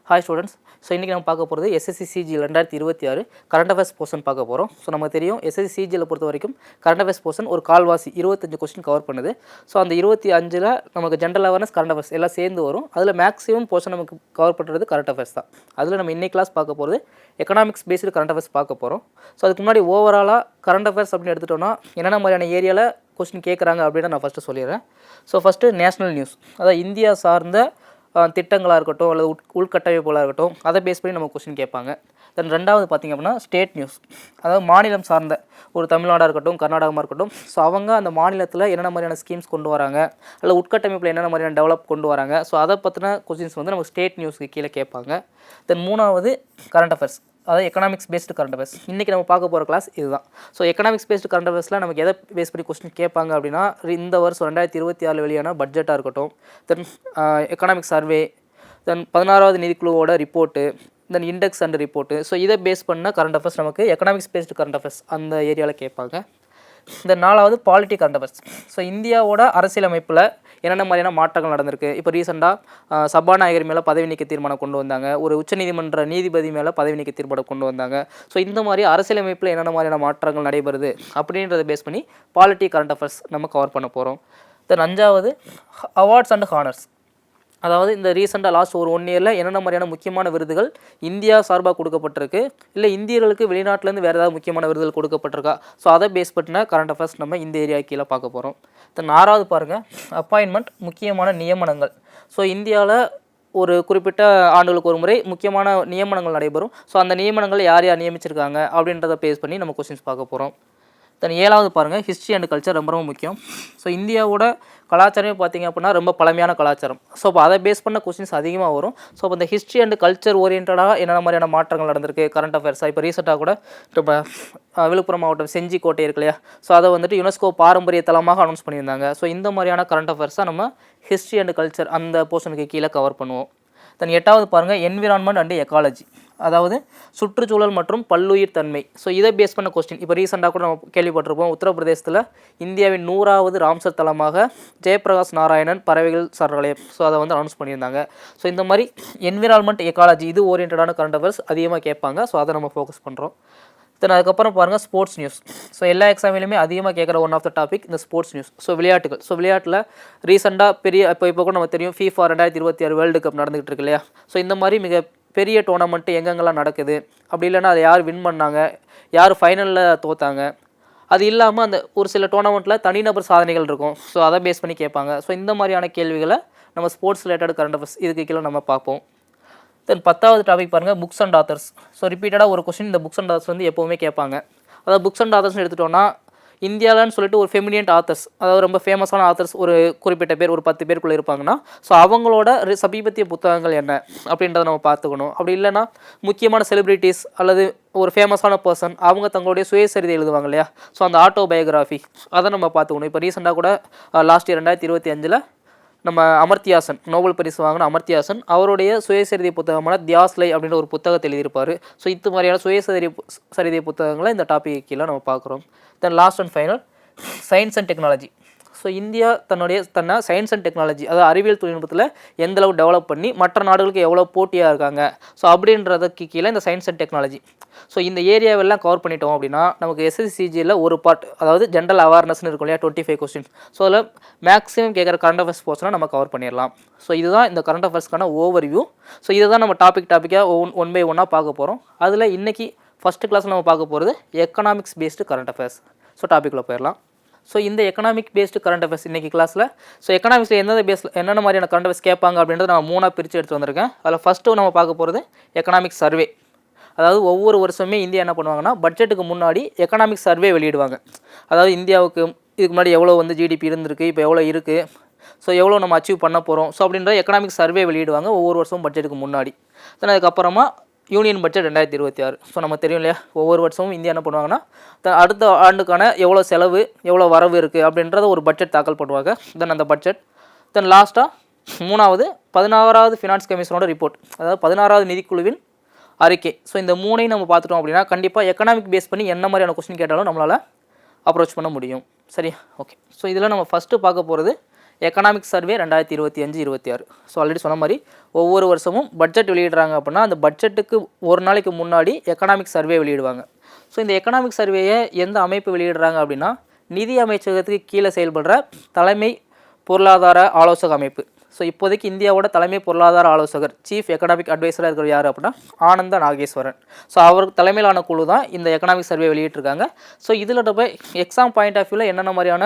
Hi students. So இன்றைக்கி நம்ம பார்க்க போகிறது SSC CGL 2026 current affairs portion பார்க்க போகிறோம். ஸோ நமக்கு தெரியும் எஸ்எஸ்சி சிஜிஎல் பொறுத்த வரைக்கும் கரண்ட் அஃபேர்ஸ் போர்ஷன் ஒரு கால்வாசி 25 கொஸ்டின் கவர் பண்ணுது. ஸோ அந்த 25ல் நமக்கு ஜென்ரல் அவேர்னஸ் கரண்ட் அஃபேர்ஸ் எல்லாம் சேர்ந்து வரும். அதில் மேக்ஸிமம் போர்ஷன் நமக்கு கவர் பண்ணுறது கரண்ட் அஃபேர்ஸ் தான். அதில் நம்ம இன்னைக்கு கிளாஸ் பார்க்க போகிறது எக்கனாமிக்ஸ் பேஸ்டு கரண்ட் அஃபேர்ஸ் பார்க்க போகிறோம். ஸோ அதுக்கு முன்னாடி ஓவராலாக கரண்ட் அஃபேர்ஸ் அப்படின்னு எடுத்துட்டோம்னா என்னென்ன மாதிரியான ஏரியாவில் கொஸ்டின் கேட்குறாங்க அப்படின்னு நான் ஃபஸ்ட்டு சொல்லிடுறேன். ஸோ ஃபஸ்ட்டு நேஷ்னல் நியூஸ், அதாவது இந்தியா சார்ந்த திட்டங்களாக இருக்கட்டும் அல்லது உள்கட்டமைப்புகளாக இருக்கட்டும், அதை பேஸ் பண்ணி நம்ம கொஸ்டின் கேட்பாங்க. தென் ரெண்டாவது பார்த்திங்க அப்படின்னா ஸ்டேட் நியூஸ், அதாவது மாநிலம் சார்ந்த ஒரு தமிழ்நாடாக இருக்கட்டும் கர்நாடகமாக இருக்கட்டும், ஸோ அவங்க அந்த மாநிலத்தில் என்னென்ன மாதிரியான ஸ்கீம்ஸ் கொண்டு வராங்க அல்ல உட்கட்டமைப்பில் என்னென்ன மாதிரியான டெவலப் கொண்டு வராங்க, ஸோ அதை பற்றின கொஸ்டின்ஸ் வந்து நம்ம ஸ்டேட் நியூஸ்க்கு கீழே கேட்பாங்க. தென் மூணாவது கரண்ட் அஃபேர்ஸ், அதாவது எக்கனாமிக்ஸ் பேஸ்டு கரண்ட் அஃபேர்ஸ். இன்றைக்கி நம்ம பார்க்க போகிற கிளாஸ் இதுதான். ஸோ எக்கனாமிக்ஸ் பேஸ்டு கரண்ட் அஃபேர்ஸில் நமக்கு எதை பேஸ் பண்ணி கொஸ்டின் கேட்பாங்க அப்படின்னா, இந்த வருஷம் 2026 வெளியான பட்ஜெட்டாக இருக்கட்டும், தென் எக்கனாமிக் சர்வே, தென் 16வது நிதிக்குழுவோட report, then index and report. So இதை பேஸ் பண்ண கரண்ட் அஃபேர்ஸ் நமக்கு எக்கனாமிக்ஸ் பேஸ்டு கரண்ட் அஃபேர்ஸ் அந்த ஏரியாவில் கேட்பாங்க. இந்த நாலாவது பாலிட்டி கரண்ட் அஃபேர்ஸ். ஸோ இந்தியாவோட அரசியலமைப்பில் என்னென்ன மாதிரியான மாற்றங்கள் நடந்திருக்கு. இப்போ ரீசெண்டாக சபாநாயகர் மேலே பதவி நீக்க தீர்மானம் கொண்டு வந்தாங்க, ஒரு உச்சநீதிமன்ற நீதிபதி மேலே பதவி நீக்க தீர்மானம் கொண்டு வந்தாங்க. ஸோ இந்த மாதிரி அரசியலமைப்பில் என்னென்ன மாதிரியான மாற்றங்கள் நடைபெறுது அப்படின்றத பேஸ் பண்ணி பாலிட்டி கரண்ட் அஃபேர்ஸ் நம்ம கவர் பண்ண போகிறோம். தென் அஞ்சாவது அவார்ட்ஸ் அண்ட் ஹானர்ஸ், அதாவது இந்த ரீசெண்டாக லாஸ்ட் ஒரு 1 இயரில் என்னென்ன மாதிரியான முக்கியமான விருதுகள் இந்தியா சார்பாக கொடுக்கப்பட்டிருக்கு, இல்லை இந்தியர்களுக்கு வெளிநாட்டிலேருந்து வேறு ஏதாவது முக்கியமான விருதுகள் கொடுக்கப்பட்டிருக்கா, ஸோ அதை பேஸ் பண்ணின கரண்ட் அஃபேர்ஸ் நம்ம இந்த ஏரியா கீழே பார்க்க போகிறோம். தென் ஆறாவது பாருங்கள் அப்பாயின்மெண்ட், முக்கியமான நியமனங்கள். ஸோ இந்தியாவில் ஒரு குறிப்பிட்ட ஆண்டுகளுக்கு ஒரு முறை முக்கியமான நியமனங்கள் நடைபெறும். ஸோ அந்த நியமனங்கள் யார் யார் நியமிச்சிருக்காங்க அப்படின்றத பேஸ் பண்ணி நம்ம கொஸ்டின்ஸ் பார்க்க போகிறோம். தென் ஏழாவது பாருங்கள் ஹிஸ்ட்ரி அண்ட் கல்ச்சர், ரொம்ப ரொம்ப முக்கியம். ஸோ இந்தியாவோட கலாச்சாரமே பார்த்திங்க அப்படின்னா ரொம்ப பழமையான கலாச்சாரம். ஸோ இப்போ அதை பேஸ் பண்ண கொஸ்டின்ஸ் அதிகமாக வரும். ஸோ இப்போ இந்த ஹிஸ்ட்ரி அண்ட் கல்ச்சர் ஓரியன்டாக என்னென்ன மாதிரியான மாற்றங்கள் நடந்திருக்கு கரண்ட் அஃபேர்ஸாக. இப்போ ரீசெண்டாக கூட இப்போ விழுப்புரம் மாவட்டம் செஞ்சி கோட்டை இருக்கு இல்லையா, ஸோ அதை வந்துட்டு யுனெஸ்கோ பாரம்பரிய தலமாக அனௌன்ஸ் பண்ணியிருந்தாங்க. ஸோ இந்த மாதிரியான கரண்ட் அஃபேர்ஸாக நம்ம ஹிஸ்ட்ரி அண்ட் கல்ச்சர் அந்த போர்ஷனுக்கு கீழே கவர் பண்ணுவோம். தென் எட்டாவது பாருங்கள் என்விரான்மெண்ட் அண்ட் எக்காலஜி, அதாவது சுற்றுச்சூழல் மற்றும் பல்லுயிர் தன்மை. ஸோ இதை பேஸ் பண்ண கொஸ்டின். இப்போ ரீசெண்டாக கூட நம்ம கேள்விப்பட்டிருப்போம், உத்தரப்பிரதேசத்தில் இந்தியாவின் 100வது ராம்சர் தலமாக ஜெயபிரகாஷ் நாராயணன் பறவைகள் சரணாலயம், ஸோ அதை வந்து அனௌன்ஸ் பண்ணியிருந்தாங்க. ஸோ இந்த மாதிரி என்விரான்மெண்ட் எக்காலஜி இது ஓரியன்டான கரண்ட் அஃபேர்ஸ் அதிகமாக கேட்பாங்க. ஸோ அதை நம்ம ஃபோக்கஸ் பண்ணுறோம். தென் அதுக்கப்புறம் பாருங்கள் ஸ்போர்ட்ஸ் நியூஸ். ஸோ எல்லா எக்ஸாமிலுமே அதிகமாக கேட்குற ஒன் ஆஃப் த டாபிக் இந்த ஸ்போர்ட்ஸ் நியூஸ். ஸோ விளையாட்டுகள். ஸோ விளையாட்டில் ரீசெண்டாக பெரிய இப்போ கூட நமக்கு தெரியும் FIFA 2026 வேர்ல்டு கப் நடந்துகிட்டு இருக்கு இல்லையா. ஸோ இந்த மாதிரி மிக பெரிய டோர்னமெண்ட்டு எங்கெங்கெல்லாம் நடக்குது, அப்படி இல்லைன்னா அதை யார் வின் பண்ணாங்க, யார் ஃபைனலில் தோத்தாங்க, அது இல்லாமல் அந்த ஒரு சில டோர்னமெண்ட்டில் தனிநபர் சாதனைகள் இருக்கும். ஸோ அதை பேஸ் பண்ணி கேட்பாங்க. ஸோ இந்த மாதிரியான கேள்விகளை நம்ம ஸ்போர்ட்ஸ் ரிலேட்டட் கரண்ட் அஃபேர்ஸ் இதுக்கு கீழே நம்ம பார்ப்போம். தென் 10வது டாபிக் பாருங்கள் புக்ஸ் அண்ட் ஆத்தர்ஸ். ஸோ ரிப்பீட்டடாக ஒரு கொஸ்டின் இந்த புக்ஸ் அண்ட் ஆத்தர்ஸ் வந்து எப்போவுமே கேட்பாங்க. அதாவது புக்ஸ் அண்ட் ஆத்தர்ஸ்னு எடுத்துட்டோம்னா இந்தியாவில்னு சொல்லிட்டு ஒரு ஃபெமினியன்ட் ஆத்தர்ஸ், அதாவது ரொம்ப ஃபேமஸான ஆத்தர்ஸ் ஒரு குறிப்பிட்ட பேர் ஒரு 10 பேருக்குள்ளே இருப்பாங்கன்னா, ஸோ அவங்களோட சமீபத்திய புத்தகங்கள் என்ன அப்படின்றத நம்ம பார்த்துக்கணும். அப்படி இல்லைன்னா முக்கியமான செலிப்ரிட்டிஸ் அல்லது ஒரு ஃபேமஸான பர்சன் அவங்க தங்களுடைய சுயசரிதை எழுதுவாங்க இல்லையா, ஸோ அந்த ஆட்டோபயோகிராஃபி அதை நம்ம பார்த்துக்கணும். இப்போ ரீசெண்டாக கூட லாஸ்ட் இயர் 2025 நம்ம அமர்த்தியாசன், நோபல் பரிசு வாங்கின அமர்த்தியாசன் அவருடைய சுயசரிதை புத்தகமான தியாஸ்லை அப்படின்ற ஒரு புத்தகத்தை எழுதியிருப்பார். ஸோ இது மாதிரியான சுயசரிதை புத்தகங்களை இந்த டாபிக் கீழே நம்ம பார்க்குறோம். Then last and final science and technology. So India தன்னை சயின்ஸ் அண்ட் டெக்னாலஜி, அதாவது அறிவியல் தொழில்நுட்பத்தில் எந்தளவு டெவலப் பண்ணி மற்ற நாடுகளுக்கு எவ்வளோ போட்டியாக இருக்காங்க, ஸோ அப்படின்றதுக்கு கீழே இந்த சயின்ஸ் அண்ட் டெக்னாலஜி. ஸோ இந்த ஏரியாவெல்லாம் கவர் பண்ணிட்டோம் அப்படின்னா நமக்கு எஸ்எஸ்சிஜியில் ஒரு பார்ட், அதாவது ஜென்ரல் அவேர்னஸ்னு இருக்கும் இல்லையா, 25 கொஸ்டின்ஸ். ஸோ அதில் மேக்ஸிமம் கேட்குற கரண்ட் அஃபேர்ஸ் போர்ஷனை நம்ம கவர் பண்ணிடலாம். ஸோ இதுதான் இந்த கரண்ட் அஃபேர்ஸ்க்கான ஓவர்வியூ. ஸோ இதை தான் நம்ம டாப்பிக்காக ஒன் பை ஒன்னாக பார்க்க போகிறோம். அதில் இன்றைக்கி ஃபஸ்ட்டு கிளாஸில் நம்ம பார்க்க போகிறது economics based current affairs. So டாப்பிக்கில் போயிடலாம். ஸோ இந்த எக்கனாமிக் பேஸ்டு கரண்ட் அஃபேர்ஸ் இன்றைக்கி கிளாஸில், ஸோ எக்கனாமிக்ஸில் என்னென்ன மாதிரியான கரண்ட் அஃபேர்ஸ் கேட்பாங்க அப்படின்றத நான் 3ஆக பிரித்து எடுத்து வந்திருக்கேன். அதில் ஃபஸ்ட்டு நம்ம பார்க்க போகிறது எக்கனாமிக் சர்வே. அதாவது ஒவ்வொரு வருஷமே இந்தியா என்ன பண்ணுவாங்கன்னா பட்ஜெட்டுக்கு முன்னாடி எக்கனாமிக் சர்வே வெளியிடுவாங்க. அதாவது இந்தியாவுக்கு இதுக்கு முன்னாடி எவ்வளோ வந்து ஜிடிபி இருந்திருக்கு, இப்போ எவ்வளோ இருக்குது, ஸோ எவ்வளோ நம்ம அச்சீவ் பண்ண போகிறோம், ஸோ அப்படின்ற எக்கனாமிக் சர்வே வெளியிடுவாங்க ஒவ்வொரு வருஷமும் பட்ஜெட்டுக்கு முன்னாடி. தென் அதுக்கப்புறமா யூனியன் பட்ஜெட் 2026. ஸோ நம்ம தெரியும் இல்லையா, ஒவ்வொரு வருஷமும் இந்தியா என்ன பண்ணுவாங்கன்னா அடுத்த ஆண்டுக்கான எவ்வளோ செலவு எவ்வளோ வரவு இருக்குது அப்படின்றத ஒரு பட்ஜெட் தாக்கல் பண்ணுவாங்க. தென் அந்த பட்ஜெட், தென் லாஸ்ட்டாக 3வது 16வது ஃபினான்ஸ் கமிஷனோட ரிப்போர்ட், அதாவது 16வது நிதிக்குழுவின் அறிக்கை. ஸோ இந்த 3ஐயும் நம்ம பார்த்துட்டோம் அப்படின்னா கண்டிப்பாக எக்கனாமிக் பேஸ் பண்ணி என்ன மாதிரியான கொஸ்டின் கேட்டாலும் நம்மளால் அப்ரோச் பண்ண முடியும். சரியா, ஓகே. ஸோ இதில் நம்ம ஃபஸ்ட்டு பார்க்க போகிறது எக்கனாமிக் சர்வே 2025-26. ஸோ ஆல்ரெடி சொன்ன மாதிரி ஒவ்வொரு வருஷமும் பட்ஜெட் வெளியிடுறாங்க அப்படின்னா அந்த பட்ஜெட்டுக்கு ஒரு நாளைக்கு முன்னாடி எக்கனாமிக் சர்வே வெளியிடுவாங்க. ஸோ இந்த எக்கனாமிக் சர்வேயை எந்த அமைப்பு வெளியிடுறாங்க அப்படின்னா நிதி அமைச்சகத்துக்கு கீழே செயல்படுற தலைமை பொருளாதார ஆலோசக அமைப்பு. ஸோ இப்போதைக்கு இந்தியாவோட தலைமை பொருளாதார ஆலோசகர் சீஃப் எக்கனாமிக் அட்வைசராக இருக்கிற யார் அப்படின்னா ஆனந்த நாகேஸ்வரன். ஸோ அவர் தலைமையிலான குழு தான் இந்த எக்கனாமிக் சர்வே வெளியிட்டிருக்காங்க. ஸோ இதில் நம்ம எக்ஸாம் பாயிண்ட் ஆஃப் வியூவில் என்னென்ன மாதிரியான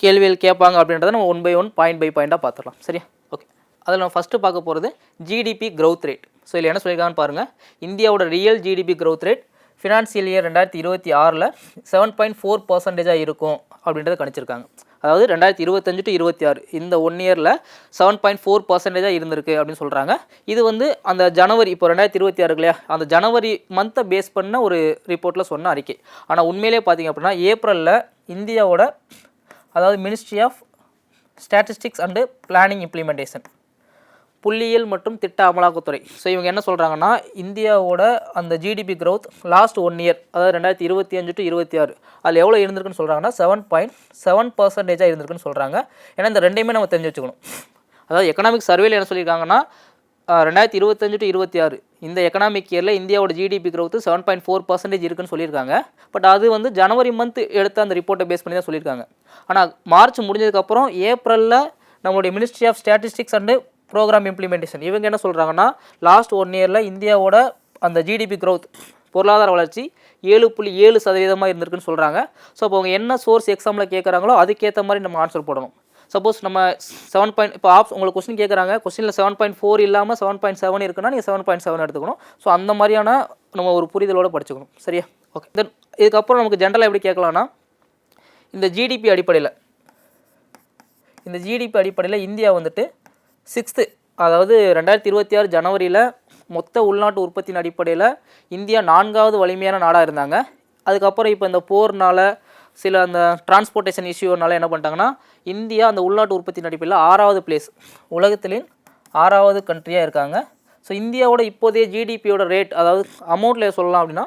கேள்விகள் கேட்பாங்க அப்படின்றத நம்ம 1 by 1 பாயிண்ட் பை பாயிண்ட்டாக பார்த்துடலாம். சரியா? ஓகே. அதில் நம்ம ஃபஸ்ட்டு பார்க்க போகிறது ஜிடிபி க்ரௌத் ரேட். ஸோ இதில் என்ன சொல்லியிருக்காங்கன்னு பாருங்கள். இந்தியாவோட real GDP growth rate financial year 2026 7.4% இருக்கும் அப்படின்றத கணிச்சிருக்காங்க. அதாவது 2025 to 26 இந்த 1 இயரில் 7.4% இருந்திருக்கு அப்படின்னு சொல்கிறாங்க. இது வந்து அந்த ஜனவரி இப்போ 2026 இல்லையா, அந்த ஜனவரி மந்த்தை பேஸ் பண்ண ஒரு ரிப்போர்ட்டில் சொன்ன அறிக்கை. ஆனால் உண்மையிலே பார்த்திங்க அப்படின்னா ஏப்ரலில் இந்தியாவோட அதாவது ministry of statistics and planning implementation புள்ளியியல் மற்றும் திட்ட அமலாக்கத்துறை. ஸோ இவங்க என்ன சொல்கிறாங்கன்னா இந்தியாவோட அந்த ஜிடிபி க்ரௌத் லாஸ்ட் 1 இயர் அதாவது 2025 to 26 அதில் எவ்வளோ இருந்திருக்குன்னு சொல்கிறாங்கன்னா 7.7% இருந்திருக்குன்னு சொல்கிறாங்க. ஏன்னா இந்த ரெண்டையுமே நம்ம தெரிஞ்சு வச்சுக்கணும். அதாவது எக்கனாமிக் சர்வேல என்ன சொல்லியிருக்காங்கன்னா 2025 to 26 இந்த எக்கனாமிக் இயரில் இந்தியாவோட ஜிடிபி க்ரௌத்து 7.4% இருக்குன்னு சொல்லியிருக்காங்க. பட் அது வந்து ஜனவரி மந்த் எடுத்த அந்த ரிப்போர்ட்டை பேஸ் பண்ணி தான் சொல்லியிருக்காங்க. ஆனால் மார்ச் முடிஞ்சதுக்கப்புறம் ஏப்ரலில் நம்மளுடைய ministry of statistics and programme implementation இவங்க என்ன சொல்கிறாங்கன்னா லாஸ்ட் 1 இயரில் இந்தியாவோட அந்த ஜிடிபி க்ரௌத் பொருளாதார வளர்ச்சி 7.7% இருந்திருக்குன்னு சொல்கிறாங்க. ஸோ அப்போ அவங்க என்ன சோர்ஸ் எக்ஸாமில் கேட்குறாங்களோ அதுக்கேற்ற மாதிரி நம்ம ஆன்சர் போடணும். சப்போஸ் நம்ம 7. இப்போ உங்களுக்கு கொஸ்டின் கேட்குறாங்க, கொஸ்டினில் 7.4 இல்லாமல் 7.7 இருக்குன்னா நீங்கள் 7.7 எடுத்துக்கணும். ஸோ அந்த மாதிரியான நம்ம ஒரு புரிதலோடு படிச்சுக்கணும். சரியா? ஓகே. தென் இதுக்கப்புறம் நமக்கு ஜென்ரலாக எப்படி கேட்கலான்னா இந்த ஜிடிபி அடிப்படையில் இந்தியா வந்துட்டு 6th அதாவது 2026 ஜனவரியில் மொத்த உள்நாட்டு உற்பத்தியின் அடிப்படையில் இந்தியா 4வது வலிமையான நாடாக இருந்தாங்க. அதுக்கப்புறம் இப்போ இந்த போர்னால் சில அந்த டிரான்ஸ்போர்ட்டேஷன் இஷ்யூனால என்ன பண்ணிட்டாங்கன்னா இந்தியா அந்த உள்நாட்டு உற்பத்தியின் அடிப்படையில் 6வது பிளேஸ் உலகத்திலேயும் 6வது கண்ட்ரியாக இருக்காங்க. ஸோ இந்தியாவோட இப்போதைய ஜிடிபியோட ரேட் அதாவது அமௌண்ட்டில் சொல்லலாம் அப்படின்னா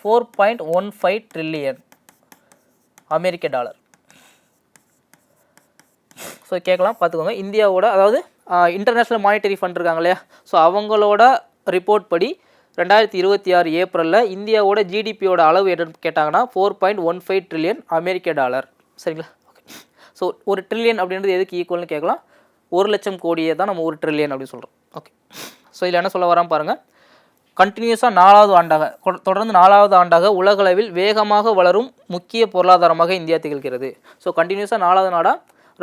4.15 ட்ரில்லியன் அமெரிக்க டாலர். ஸோ கேட்கலாம் பார்த்துக்கோங்க. இந்தியாவோட அதாவது இன்டர்நேஷ்னல் மானிட்டரி ஃபண்ட் இருக்காங்க இல்லையா, ஸோ அவங்களோட ரிப்போர்ட் படி 2026 ஏப்ரலில் இந்தியாவோட ஜிடிபியோட அளவு என்னன்னு கேட்டாங்கன்னா 4.15 ட்ரில்லியன் அமெரிக்க டாலர். சரிங்களா? ஓகே. ஸோ ஒரு ட்ரில்லியன் அப்படின்றது எதுக்கு ஈக்குவல்னு கேட்கலாம். 1,00,000 கோடியை தான் நம்ம ஒரு ட்ரில்லியன் அப்படின்னு சொல்கிறோம். ஓகே. ஸோ இதில் என்ன சொல்ல வரான் பாருங்கள். கண்டினியூஸாக 4வது ஆண்டாக தொடர்ந்து 4வது ஆண்டாக உலகளவில் வேகமாக வளரும் முக்கிய பொருளாதாரமாக இந்தியா திகழ்கிறது. ஸோ கண்டினியூஸாக 4வது நாடாக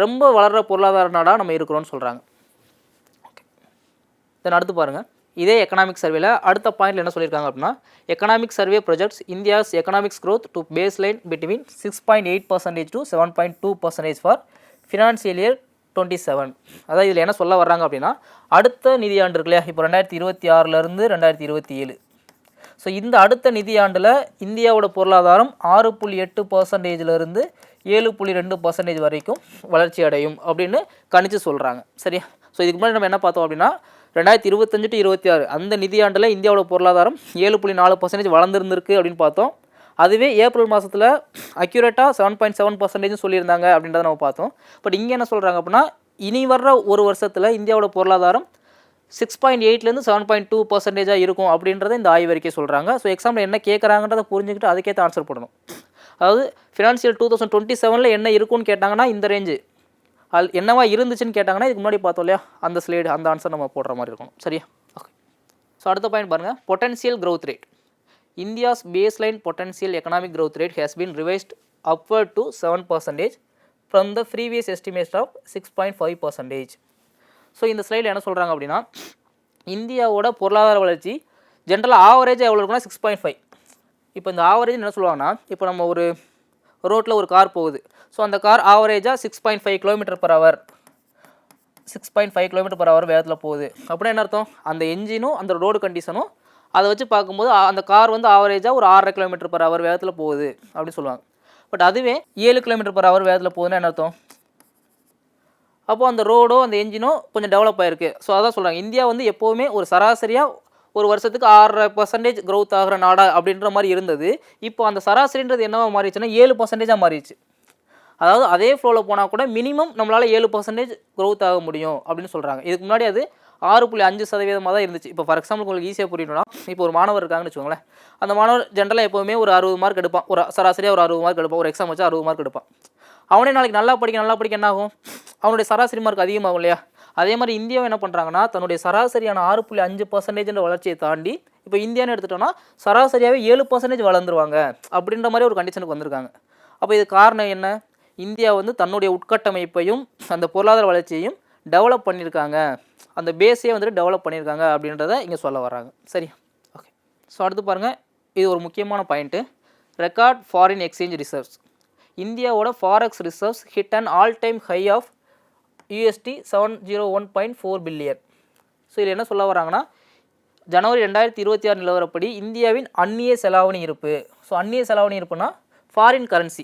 ரொம்ப வளர்கிற பொருளாதார நாடாக நம்ம இருக்கிறோன்னு சொல்கிறாங்க. ஓகே. தென் அடுத்து பாருங்கள். இதே எக்கனாமிக் சர்வேல அடுத்த பாயிண்டில் என்ன சொல்லியிருக்காங்க அப்படின்னா economic survey projects India's economics growth to baseline between 6.8% to 7.2% for financial year 27. அதாவது இதில் என்ன சொல்ல வர்றாங்க அப்படின்னா அடுத்த நிதியாண்டு இருக்கு இல்லையா, இப்போ 2026 2027. ஸோ இந்த அடுத்த நிதியாண்டில் இந்தியாவோட பொருளாதாரம் 6.8% 7.2% வரைக்கும் வளர்ச்சி அடையும் அப்படின்னு கணிச்சு சொல்கிறாங்க. சரியா? ஸோ இதுக்கு முன்னாடி நம்ம என்ன பார்த்தோம் அப்படின்னா 2025 to 26 அந்த நிதியாண்டில் இந்தியாவோட பொருளாதாரம் 7.4% வளர்ந்துருந்துருக்கு அப்படின்னு பார்த்தோம். அதுவே ஏப்ரல் மாதத்தில் அக்யூரேட்டாக 7.7% சொல்லியிருந்தாங்க அப்படின்றத நம்ம பார்த்தோம். பட் இங்கே என்ன சொல்கிறாங்க அப்படின்னா இனி வர்ற ஒரு வருஷத்தில் இந்தியாவோட பொருளாதாரம் 6.8 7.2% இருக்கும் அப்படின்றத இந்த ஆய்வறிக்கை சொல்கிறாங்க. ஸோ எக்ஸாமில் என்ன கேட்குறாங்கன்றதை புரிஞ்சுக்கிட்டு அதுக்கேற்ற ஆன்சர் போடணும். அதாவது ஃபினான்சியல் 2027 என்ன இருக்குன்னு கேட்டாங்கன்னா இந்த ரேஞ்சு என்னவா இருந்துச்சுன்னு கேட்டாங்கன்னா இதுக்கு முன்னாடி பார்த்தோம் இல்லையா அந்த ஸ்லைடு அந்த ஆன்சர் நம்ம போடுற மாதிரி இருக்கணும். சரியா? ஓகே. ஸோ அடுத்த பாயிண்ட் பாருங்கள். Potential growth rate India's baseline potential economic growth rate has been revised upward to 7% from the previous estimate of 6.5%. So இந்த ஸ்லைடில் என்ன சொல்கிறாங்க அப்படின்னா இந்தியாவோட பொருளாதார வளர்ச்சி ஜென்ரலாக ஆவரேஜாக எவ்வளோ இருக்குன்னா 6.5. இப்போ இந்த ஆவரேஜ் என்ன சொல்லுவாங்கன்னா இப்போ நம்ம ஒரு ரோட்டில் ஒரு கார் போகுது. ஸோ அந்த கார் ஆவரேஜாக 6.5 km/h 6.5 km/h வேகத்தில் போகுது அப்படின்னா என்ன அர்த்தம், அந்த என்ஜினும் அந்த ரோடு கண்டிஷனும் அதை வச்சு பார்க்கும்போது அந்த கார் வந்து ஆவரேஜாக ஒரு 6.5 km/h வேகத்தில் போகுது அப்படின்னு சொல்லுவாங்க. பட் அதுவே 7 km/h வேகத்தில் போகுதுன்னா என்ன அர்த்தம், அப்போது அந்த ரோடோ அந்த என்ஜினோ கொஞ்சம் டெவலப் ஆகிருக்கு. ஸோ அதான் சொல்கிறாங்க இந்தியா வந்து எப்போவுமே ஒரு சராசரியாக ஒரு வருஷத்துக்கு 6% க்ரோத் ஆகிற நாடா அப்படின்ற மாதிரி இருந்தது. இப்போ அந்த சராசரின்றது என்னவா மாறிடுச்சுன்னா 7% மாறிடுச்சு. அதாவது அதே ஃப்ளோவில் போனால் கூட மினிமம் நம்மளால் 7% க்ரோத் ஆக முடியும் அப்படின்னு சொல்கிறாங்க. இதுக்கு முன்னாடி அது 6.5% தான் இருந்துச்சு. இப்போ ஃபார் எக்ஸாம்பிள் உங்களுக்கு ஈஸியாக புரியணும்னா, இப்போ ஒரு மாணவர் இருக்காங்கன்னு வச்சுக்கோங்களேன். அந்த மாணவர் ஜென்ரலாக எப்போவுமே ஒரு 60 மார்க் எடுப்பான். ஒரு சராசரியாக ஒரு 60 மார்க் எடுப்பான். ஒரு எக்ஸாம் வச்சு 60 மார்க் எடுப்பான். அவனே நாளைக்கு நல்லா படிக்க என்ன ஆகும்? அவனுடைய சராசரி மார்க் அதிகமாகும் இல்லையா? அதே மாதிரி இந்தியாவை என்ன பண்ணுறாங்கன்னா, தன்னுடைய சராசரியான 6.5% வளர்ச்சியை தாண்டி இப்போ இந்தியான்னு எடுத்துட்டோம்னா சராசரியாகவே 7% வளர்ந்துருவாங்க அப்படின்ற மாதிரி ஒரு கண்டிஷனுக்கு வந்திருக்காங்க. அப்போ இது காரணம் என்ன? இந்தியா வந்து தன்னுடைய உட்கட்டமைப்பையும் அந்த பொருளாதார வளர்ச்சியையும் டெவலப் பண்ணியிருக்காங்க. அந்த பேஸையே வந்துட்டு டெவலப் பண்ணியிருக்காங்க அப்படின்றத இங்கே சொல்ல வர்றாங்க. சரி, ஓகே. ஸோ அடுத்து பாருங்கள், இது ஒரு முக்கியமான point. Record foreign exchange reserves. இந்தியாவோட forex reserves hit and all time high of $701.4 billion. So இதில் என்ன சொல்ல வராங்கன்னா, ஜனவரி 2026 நிலவரப்படி இந்தியாவின் அந்நிய செலாவணி இருப்பு. ஸோ அந்நிய செலாவணி இருப்புனா ஃபாரின் கரன்சி,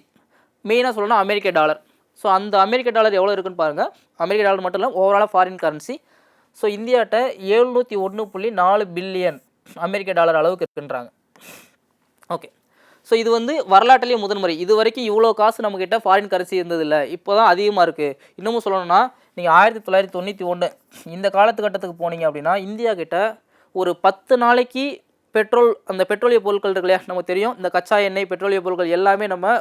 மெயினாக சொல்லணும்னா அமெரிக்க டாலர். ஸோ அந்த அமெரிக்க டாலர் எவ்வளோ இருக்குன்னு பாருங்கள். அமெரிக்க டாலர் மட்டும் இல்லை, ஓவராலாக ஃபாரின் கரன்சி. ஸோ இந்தியாட்ட 701.4 பில்லியன் அமெரிக்க டாலர் அளவுக்கு இருக்குன்றாங்க. ஓகே. ஸோ இது வந்து வரலாற்றிலேயே முதன்முறை. இது வரைக்கும் இவ்வளோ காசு நம்மக்கிட்ட ஃபாரின் கரன்சி இருந்ததில்லை. இப்போ தான் அதிகமாக இருக்குது. இன்னமும் சொல்லணும்னா நீங்கள் 1991 இந்த காலத்துக்கட்டத்துக்கு போனீங்க அப்படின்னா இந்தியா கிட்ட ஒரு 10 நாளைக்கு அந்த பெட்ரோலிய பொருட்கள் இருக்கு இல்லையா, நமக்கு தெரியும் இந்த கச்சா எண்ணெய் பெட்ரோலிய பொருட்கள் எல்லாமே நம்ம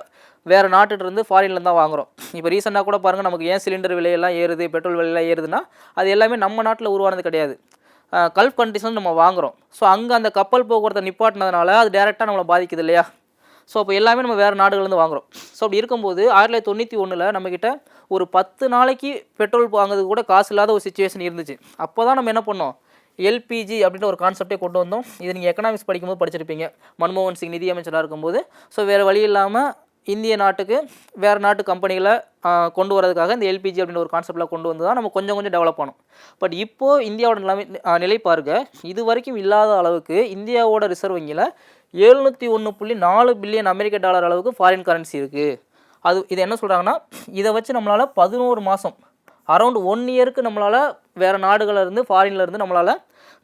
வேறு நாட்டிலிருந்து ஃபாரின்லேருந்து தான் வாங்குகிறோம். இப்போ ரீசெண்டாக கூட பாருங்கள், நமக்கு ஏன் சிலிண்டர் விலையெல்லாம் ஏறுது, பெட்ரோல் விலையெல்லாம் ஏறுதுன்னா அது எல்லாமே நம்ம நாட்டில் உருவானது கிடையாது. கல்ஃப் கண்ட்ரிஸ் நம்ம வாங்குகிறோம். ஸோ அங்கே அந்த கப்பல் போக்குவரத்தை நிப்பாட்டினதுனால அது டேரெக்டாக நம்மளை பாதிக்குது இல்லையா? ஸோ அப்போ எல்லாமே நம்ம வேறு நாடுகள்லேருந்து வாங்குகிறோம். ஸோ அப்படி இருக்கும்போது 1991 நம்மக்கிட்ட ஒரு 10 நாளைக்கு பெட்ரோல் வாங்குறதுக்கு கூட காசு இல்லாத ஒரு சுச்சுவேஷன் இருந்துச்சு. அப்போ தான் நம்ம என்ன பண்ணோம், எல்பிஜி அப்படின்ற ஒரு கான்செப்டே கொண்டு வந்தோம். இது நீங்கள் எக்கனாமிக்ஸ் படிக்கும்போது படிச்சிருப்பீங்க. மன்மோகன் சிங் நிதியமைச்சராக இருக்கும்போது. ஸோ வேறு வழி இல்லாமல் இந்திய நாட்டுக்கு வேறு நாட்டு கம்பெனிகளை கொண்டு வரதுக்காக இந்த எல்பிஜி அப்படின்ற ஒரு கான்செப்டில் கொண்டு வந்து தான் நம்ம கொஞ்சம் கொஞ்சம் டெவலப் பண்ணோம். பட் இப்போது இந்தியாவோட நிலை பாருங்க, இது வரைக்கும் இல்லாத அளவுக்கு இந்தியாவோட ரிசர்வ் வங்கியில் 701.4 பில்லியன் அமெரிக்க டாலர் அளவுக்கு ஃபாரின் கரன்சி இருக்குது. இது என்ன சொல்கிறாங்கன்னா, இதை வச்சு நம்மளால் 11 மாதம் அரௌண்ட் 1 இயருக்கு நம்மளால் வேறு நாடுகளிலிருந்து ஃபாரின்லேருந்து நம்மளால்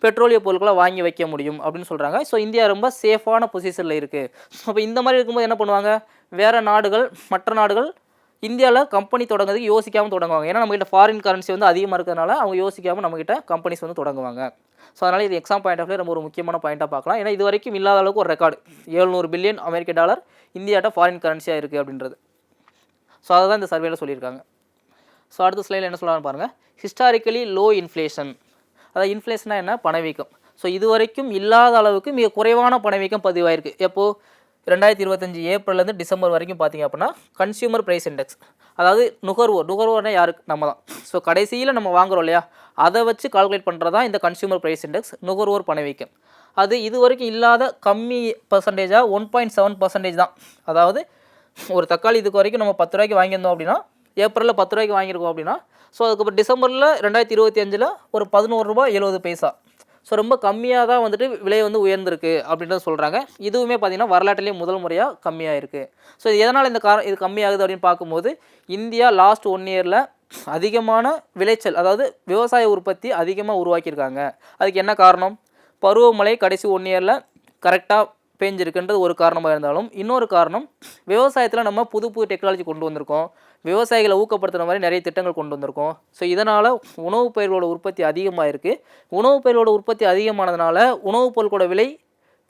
பெட்ரோலிய பொருட்களை வாங்கி வைக்க முடியும் அப்படின்னு சொல்கிறாங்க. ஸோ இந்தியா ரொம்ப சேஃபான பொசிஷனில் இருக்குது. அப்போ இந்த மாதிரி இருக்கும்போது என்ன பண்ணுவாங்க, வேறு நாடுகள் மற்ற நாடுகள் இந்தியாவில் கம்பெனி தொடங்குறதுக்கு யோசிக்காமல் தொடங்குவாங்க. ஏன்னா நம்மகிட்ட ஃபாரின் கரன்சி வந்து அதிகமாக இருக்கிறதுனால அவங்க யோசிக்காமல் நம்மகிட்ட கம்பெனிஸ் வந்து தொடங்குவாங்க. ஸோ அதனால் இது எக்ஸாம் பாயிண்ட் ஆஃப் வியூ ரொம்ப ஒரு முக்கியமான பாயிண்ட்டாக பார்க்கலாம். ஏன்னா இது வரைக்கும் இல்லாத அளவுக்கு ஒரு ரெக்கார்டு 700 பில்லியன் அமெரிக்க டாலர் இந்தியாட்ட ஃபாரின் கரன்சியாக இருக்குது அப்படின்றது. ஸோ அதை தான் இந்த சர்வேல சொல்லியிருக்காங்க. ஸோ அடுத்த ஸ்லைடில் என்ன சொல்லலாம்னு பாருங்கள். Historically low inflation. அதாவது இன்ஃப்ளேஷனாக என்ன, பணவீக்கம். ஸோ இது வரைக்கும் இல்லாத அளவுக்கு மிக குறைவான பணவீக்கம் பதிவாயிருக்கு. எப்போது 2025 ஏப்ரல்லேருந்து டிசம்பர் வரைக்கும் பார்த்திங்க அப்படின்னா கன்சியூமர் ப்ரைஸ் இண்டெக்ஸ், அதாவது நுகர்வோர்னா யாருக்கு, நம்ம தான். ஸோ கடைசியில் நம்ம வாங்குகிறோம் இல்லையா, அதை வச்சு கால்குலேட் பண்ணுறது தான் இந்த கன்சியூமர் ப்ரைஸ் இண்டெக்ஸ், நுகர்வோர் பணவீக்கம். அது இது வரைக்கும் இல்லாத கம்மி பர்சன்டேஜாக 1.7% தான். அதாவது ஒரு தக்காளி இதுக்கு வரைக்கும் நம்ம 10 ரூபாய்க்கு வாங்கியிருந்தோம் அப்படின்னா, ஏப்ரலில் 10 ரூபாய்க்கு வாங்கியிருக்கோம் அப்படின்னா, ஸோ அதுக்கப்புறம் டிசம்பரில் 2025 ஒரு 11 ரூபா 70 பைசா. ஸோ ரொம்ப கம்மியாக தான் வந்துட்டு விலை வந்து உயர்ந்திருக்கு அப்படின்றத சொல்கிறாங்க. இதுவுமே பார்த்திங்கன்னா வரலாற்றிலேயே முதல் முறையாக கம்மியாக இருக்குது. ஸோ இது எதனால் இது கம்மியாகுது அப்படின்னு பார்க்கும்போது, இந்தியா லாஸ்ட் 1 இயரில் அதிகமான விளைச்சல், அதாவது விவசாய உற்பத்தி அதிகமாக உருவாக்கியிருக்காங்க. அதுக்கு என்ன காரணம், பருவமழை கடைசி 1 இயரில் கரெக்டாக பேஞ்சிருக்குன்றது ஒரு காரணமாக இருந்தாலும், இன்னொரு காரணம் விவசாயத்தில் நம்ம புது டெக்னாலஜி கொண்டு வந்திருக்கோம். விவசாயிகளை ஊக்கப்படுத்துகிற மாதிரி நிறைய திட்டங்கள் கொண்டு வந்திருக்கோம். ஸோ இதனால் உணவுப் பயிர்களோட உற்பத்தி அதிகமாக இருக்குது. உணவுப் பயிர்களோட உற்பத்தி அதிகமானதுனால உணவுப் பொருட்களோட விலை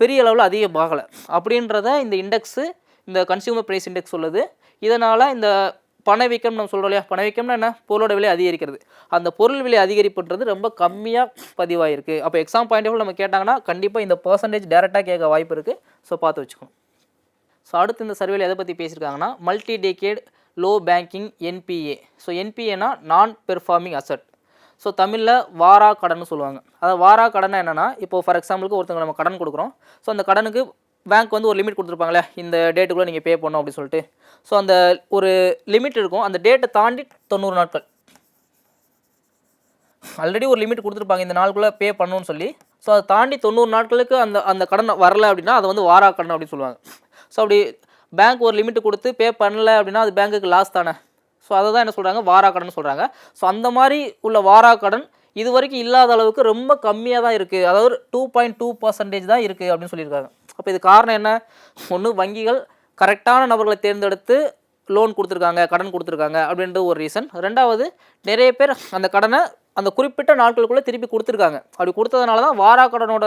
பெரிய அளவில் அதிகமாகலை அப்படின்றத இந்த இண்டெக்ஸு, இந்த கன்சியூமர் ப்ரைஸ் இண்டெக்ஸ் சொல்லுது. இதனால் இந்த பணவீக்கம் நம்ம சொல்கிறோம் இல்லையா, பணவீக்கம்னா என்ன, பொருளோட விலை அதிகரிக்கிறது. அந்த பொருள் விலை அதிகரிப்புன்றது ரொம்ப கம்மியாக பதிவாயிருக்கு. அப்போ எக்ஸாம் பாயிண்ட் ஆஃப் வியூ நம்ம கேட்டாங்கன்னா கண்டிப்பாக இந்த பர்சன்டேஜ் டேரெக்டாக கேட்க வாய்ப்பு இருக்குது. ஸோ பார்த்து வச்சுக்கணும். ஸோ அடுத்து இந்த சர்வேல எதை பற்றி பேசியிருக்காங்கன்னா, multi decade low banking NPA. So என்பிஏனா நான் பெர்ஃபார்மிங் அசட். ஸோ தமிழில் வாரா கடன் சொல்லுவாங்க. அதாவது வாரா கடன் என்னென்னா, இப்போ ஃபார் எக்ஸாம்பிளுக்கு ஒருத்தவங்க நம்ம கடன் கொடுக்குறோம். ஸோ அந்த கடனுக்கு பேங்க் வந்து ஒரு லிமிட் கொடுத்துருப்பாங்களே, இந்த டேட்டுக்குள்ளே நீங்கள் பே பண்ணணும் அப்படின்னு சொல்லிட்டு. ஸோ அந்த ஒரு லிமிட் இருக்கும், அந்த டேட்டை தாண்டி 90 நாட்கள் ஆல்ரெடி ஒரு லிமிட் கொடுத்துருப்பாங்க, இந்த நாளுக்குள்ளே பே பண்ணணும்னு சொல்லி. ஸோ அதை தாண்டி 90 நாட்களுக்கு அந்த கடன் வரலை அப்படின்னா அதை வந்து வாரா கடன் அப்படின்னு சொல்லுவாங்க. ஸோ அப்படி பேங்க் ஒரு லிமிட்டு கொடுத்து பே பண்ணலை அப்படின்னா அது பேங்க்குக்கு லாஸ் தானே. ஸோ அதை தான் என்ன சொல்கிறாங்க, வாரா கடன் சொல்கிறாங்க. ஸோ அந்த மாதிரி உள்ள வாரா கடன் இது வரைக்கும் இல்லாத அளவுக்கு ரொம்ப கம்மியாக தான் இருக்குது. அதாவது 2.2% தான் இருக்குது அப்படின்னு சொல்லியிருக்காங்க. அப்போ இது காரணம் என்ன, ஒன்று வங்கிகள் கரெக்டான நபர்களை தேர்ந்தெடுத்து லோன் கொடுத்துருக்காங்க, கடன் கொடுத்துருக்காங்க அப்படின்ற ஒரு ரீசன். ரெண்டாவது, நிறைய பேர் அந்த கடனை அந்த குறிப்பிட்ட நாட்களுக்குள்ளே திருப்பி கொடுத்துருக்காங்க. அப்படி கொடுத்ததுனால தான் வாராக்கடனோட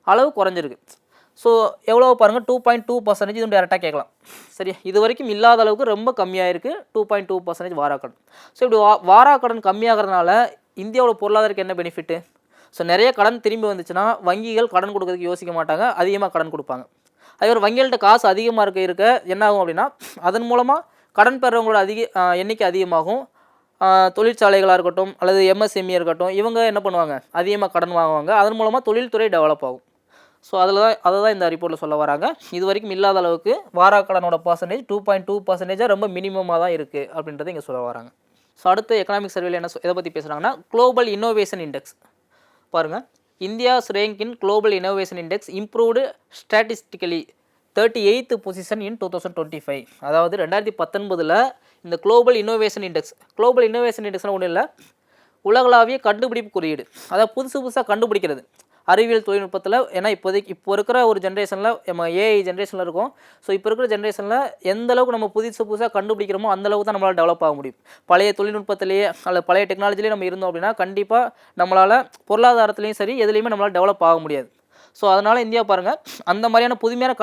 அளவு குறைஞ்சிருக்கு. ஸோ எவ்வளோ பாருங்கள், 2.2% இது டேரெக்டாக கேட்கலாம். சரி, இது வரைக்கும் இல்லாத அளவுக்கு ரொம்ப கம்மியாக இருக்குது 2.2% வாராக்கடன். ஸோ இப்படி வாராக்கடன் கம்மியாகிறதுனால இந்தியாவோட பொருளாதாரத்துக்கு என்ன பெனிஃபிட்டு? ஸோ நிறைய கடன் திரும்பி வந்துச்சுன்னா வங்கிகள் கடன் கொடுக்கறதுக்கு யோசிக்க மாட்டாங்க, அதிகமாக கடன் கொடுப்பாங்க. அதே ஒரு வங்கிகள்கிட்ட காசு அதிகமாக இருக்க என்ன ஆகும் அப்படின்னா, அதன் மூலமாக கடன் பெறவங்களோட எண்ணிக்கை அதிகமாகும். தொழிற்சாலைகளாக இருக்கட்டும் அல்லது எம்எஸ்எம்இ இருக்கட்டும், இவங்க என்ன பண்ணுவாங்க, அதிகமாக கடன் வாங்குவாங்க. அதன் மூலமாக தொழில்துறை டெவலப் ஆகும். ஸோ அதை தான் இந்த ரிப்போர்ட்டில் சொல்ல வராங்க. இது வரைக்கும் இல்லாத அளவுக்கு வாராக்கடனோட பர்சன்டேஜ் 2.2% ரொம்ப மினிமமாக தான் இருக்குது அப்படின்றத இங்கே சொல்ல வராங்க. ஸோ அடுத்த எக்கனாமிக் சர்வேல எதை பற்றி பேசுகிறாங்கன்னா, குளோபல் இன்னோவேஷன் இண்டெக்ஸ் பாருங்கள். India's rank in global innovation index improved statistically 38th position in 2025. அதாவது 2019 இந்த குளோபல் இன்னோவேஷன் இண்டெக்ஸ்னால் ஒன்றும் இல்லை, உலகளாவிய கண்டுபிடிப்பு குறியீடு. அதாவது புதுசாக கண்டுபிடிக்கிறது அறிவியல் தொழில்நுட்பத்தில். ஏன்னா இப்போ இருக்கிற ஒரு ஜென்ரேஷனில் நம்ம ஏஐ ஜென்ரேஷனில் இருக்கும். ஸோ இப்போ இருக்கிற ஜென்ரேஷனில் எந்த அளவுக்கு நம்ம புதுசாக கண்டுபிடிக்கிறோமோ அந்தளவுக்கு தான் நம்மளால் டெவலப் ஆக முடியும். பழைய தொழில்நுட்பத்திலேயே அல்லது பழைய டெக்னாலஜிலேயே நம்ம இருந்தோம் அப்படின்னா கண்டிப்பாக நம்மளால் பொருளாதாரத்துலேயும் சரி எதுலேயுமே நம்மளால் டெவலப் ஆக முடியாது. ஸோ அதனால் இந்தியா பாருங்கள், அந்த மாதிரியான புதுமையான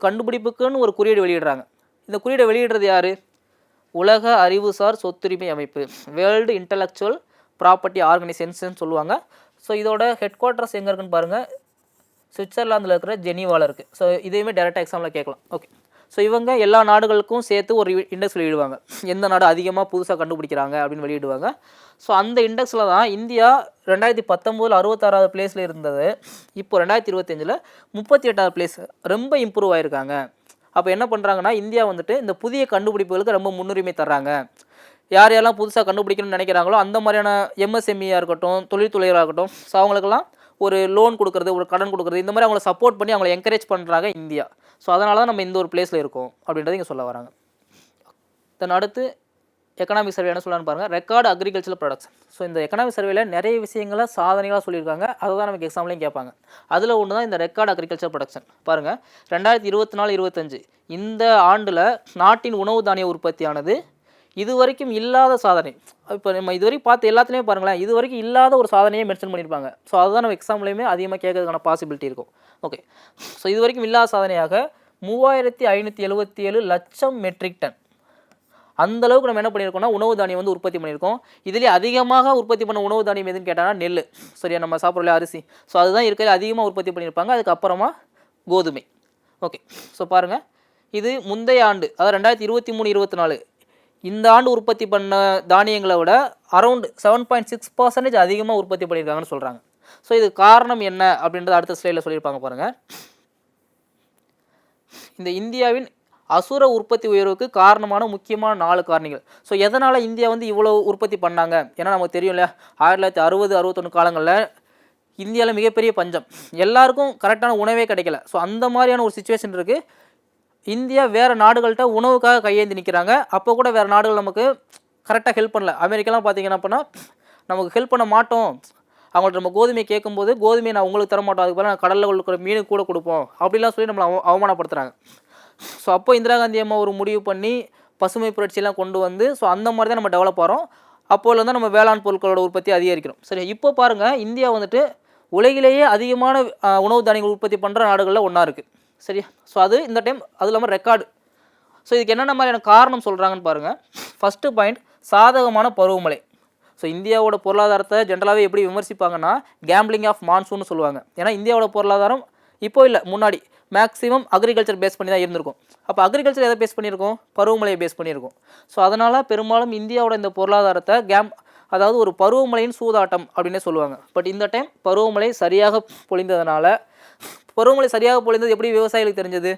கண்டுபிடிப்புக்குன்னு ஒரு குறியீடு வெளியிடுறாங்க. இந்த குறியீடை வெளியிடுறது யார்? உலக அறிவுசார் சொத்துரிமை அமைப்பு, வேர்ல்டு இன்டலெக்சுவல் ப்ராப்பர்ட்டி ஆர்கனைசேஷன் சொல்லுவாங்க. ஸோ இதோட ஹெட் குவார்ட்டர்ஸ் எங்கே இருக்குன்னு பாருங்கள், சுவிட்சர்லாந்தில் இருக்கிற ஜெனீவாவில் இருக்குது. ஸோ இதையுமே டேரெக்டாக எக்ஸாமில் கேட்கலாம். ஓகே, ஸோ இவங்க எல்லா நாடுகளுக்கும் சேர்த்து ஒரு இண்டெக்ஸ் வெளியிடுவாங்க, எந்த நாடு அதிகமாக புதுசாக கண்டுபிடிக்கிறாங்க அப்படின்னு வெளியிடுவாங்க. ஸோ அந்த இண்டெக்ஸில் தான் இந்தியா 2019 66வது பிளேஸில் இருந்தது. இப்போ 2025 38வது பிளேஸ், ரொம்ப இம்ப்ரூவ் ஆகிருக்காங்க. அப்போ என்ன பண்ணுறாங்கன்னா, இந்தியா வந்துட்டு இந்த புதிய கண்டுபிடிப்புகளுக்கு ரொம்ப முன்னுரிமை தர்றாங்க. யார் யாரெல்லாம் புதுசாக கண்டுபிடிக்கணும்னு நினைக்கிறாங்களோ அந்த மாதிரியான எம்எஸ்எம்இயாக இருக்கட்டும், தொழில்துறையாக இருக்கட்டும், ஸோ அவங்களுக்கெல்லாம் ஒரு லோன் கொடுக்குறது, ஒரு கடன் கொடுக்குறது, இந்த மாதிரி அவங்கள சப்போர்ட் பண்ணி அவங்கள என்கரேஜ் பண்ணுறாங்க இந்தியா. ஸோ அதனால தான் நம்ம இந்த ஒரு பிளேஸில் இருக்கோம் அப்படின்றத இங்கே சொல்ல வராங்க. தென் அடுத்து எக்கனாமிக் சர்வே என்ன சொல்லலான்னு பாருங்கள், ரெக்கார்டு அக்ரிகல்ச்சர் ப்ரொடக்ஷன். ஸோ இந்த எக்கனாமிக் சர்வேல நிறைய விஷயங்களை சாதனைகளாக சொல்லியிருக்காங்க, அதுதான் நமக்கு எக்ஸாம்லையும் கேட்பாங்க. அதில் ஒன்று தான் இந்த ரெக்கார்டு அக்ரிகல்ச்சர் ப்ரொடக்ஷன். பாருங்கள், 2024-25 இந்த ஆண்டில் நாட்டின் உணவு தானிய உற்பத்தியானது இது வரைக்கும் இல்லாத சாதனை. இப்போ நம்ம இது வரைக்கும் பார்த்து எல்லாத்துலேயுமே பாருங்களேன், இது வரைக்கும் இல்லாத ஒரு சாதனையை மென்ஷன் பண்ணியிருப்பாங்க. ஸோ அதுதான் நம்ம எக்ஸாம்லேயுமே அதிகமாக கேட்கறதுக்கான பாசிபிலிட்டி இருக்கும். ஓகே, ஸோ இது வரைக்கும் இல்லாத சாதனையாக 3577 லட்சம் மெட்ரிக் டன் அந்தளவுக்கு நம்ம என்ன பண்ணியிருக்கோம்னா உணவு தானியம் வந்து உற்பத்தி பண்ணியிருக்கோம். இதுலேயே அதிகமாக உற்பத்தி பண்ண உணவு தானியம் எதுன்னு கேட்டாங்கன்னா நெல். சரியா, நம்ம சாப்பிட்றல அரிசி. ஸோ அதுதான் இருக்கிற அதிகமாக உற்பத்தி பண்ணியிருப்பாங்க. அதுக்கப்புறமா கோதுமை. ஓகே, ஸோ பாருங்கள், இது முந்தைய ஆண்டு, அதாவது 2023-24 இந்த ஆண்டு உற்பத்தி பண்ண தானியங்களை விட அரௌண்ட் 7.6% அதிகமாக உற்பத்தி பண்ணியிருக்காங்கன்னு சொல்கிறாங்க. ஸோ இது காரணம் என்ன அப்படின்றத அடுத்த ஸ்லைடில் சொல்லியிருப்பாங்க பாருங்கள். இந்த இந்தியாவின் அசுர உற்பத்தி உயர்வுக்கு காரணமான முக்கியமான 4 காரணிகள். ஸோ எதனால் இந்தியா வந்து இவ்வளோ உற்பத்தி பண்ணாங்க? ஏன்னா நமக்கு தெரியும் இல்லையா, 1960-61 காலங்களில் இந்தியாவில் மிகப்பெரிய பஞ்சம், எல்லாருக்கும் கரெக்டான உணவே கிடைக்கல. ஸோ அந்த மாதிரியான ஒரு சுச்சுவேஷன் இருக்குது. இந்தியா வேறு நாடுகள்கிட்ட உணவுக்காக கையேந்தி நிற்கிறாங்க. அப்போ கூட வேறு நாடுகள் நமக்கு கரெக்டாக ஹெல்ப் பண்ணல. அமெரிக்காலாம் பார்த்திங்கன்னா அப்படின்னா நமக்கு ஹெல்ப் பண்ண மாட்டோம், அவங்கள்ட்ட நம்ம கோதுமையை கேட்கும்போது கோதுமையை நான் உங்களுக்கு தர மாட்டோம், அதுக்கு பதிலாக கடலில் இருக்கிற மீனுக்கு கூட கொடுப்போம் அப்படிலாம் சொல்லி நம்மளை அவமானப்படுத்துகிறாங்க. ஸோ அப்போ இந்திரா காந்தி அம்மா ஒரு முடிவு பண்ணி பசுமை புரட்சியெல்லாம் கொண்டு வந்து, ஸோ அந்த மாதிரி தான் நம்ம டெவலப் ஆகிறோம். அப்போது தான் நம்ம வேளாண் பொருட்களோட உற்பத்தி அதிகரிக்கிறோம். சரி, இப்போ பாருங்கள், இந்தியா வந்துட்டு உலகிலேயே அதிகமான உணவு தானியங்கள் உற்பத்தி பண்ணுற நாடுகளில் ஒன்றா இருக்குது. சரியா, ஸோ அது இந்த டைம் அது இல்லாமல் ரெக்கார்டு. ஸோ இதுக்கு என்னென்ன மாதிரியான காரணம் சொல்கிறாங்கன்னு பாருங்கள். ஃபஸ்ட்டு பாயிண்ட், சாதகமான பருவமழை. ஸோ இந்தியாவோட பொருளாதாரத்தை ஜென்ரலாகவே எப்படி விமர்சிப்பாங்கன்னா கேம்பிளிங் ஆஃப் மான்சூன்னு சொல்லுவாங்க. ஏன்னா இந்தியாவோட பொருளாதாரம் இப்போ இல்லை, முன்னாடி மேக்ஸிமம் அக்ரிகல்ச்சர் பேஸ் பண்ணி தான் இருந்திருக்கும். அப்போ அக்ரிகல்ச்சர் எதை பேஸ் பண்ணியிருக்கோம்? பருவமழையை பேஸ் பண்ணியிருக்கோம். ஸோ அதனால் பெரும்பாலும் இந்தியாவோட இந்த பொருளாதாரத்தை அதாவது ஒரு பருவமழையின் சூதாட்டம் அப்படின்னே சொல்லுவாங்க. பட் இந்த டைம் பருவமழை சரியாக பொழிந்ததுனால, பருவமழை சரியாக பொழிந்தது எப்படி விவசாயிகளுக்கு தெரிஞ்சது?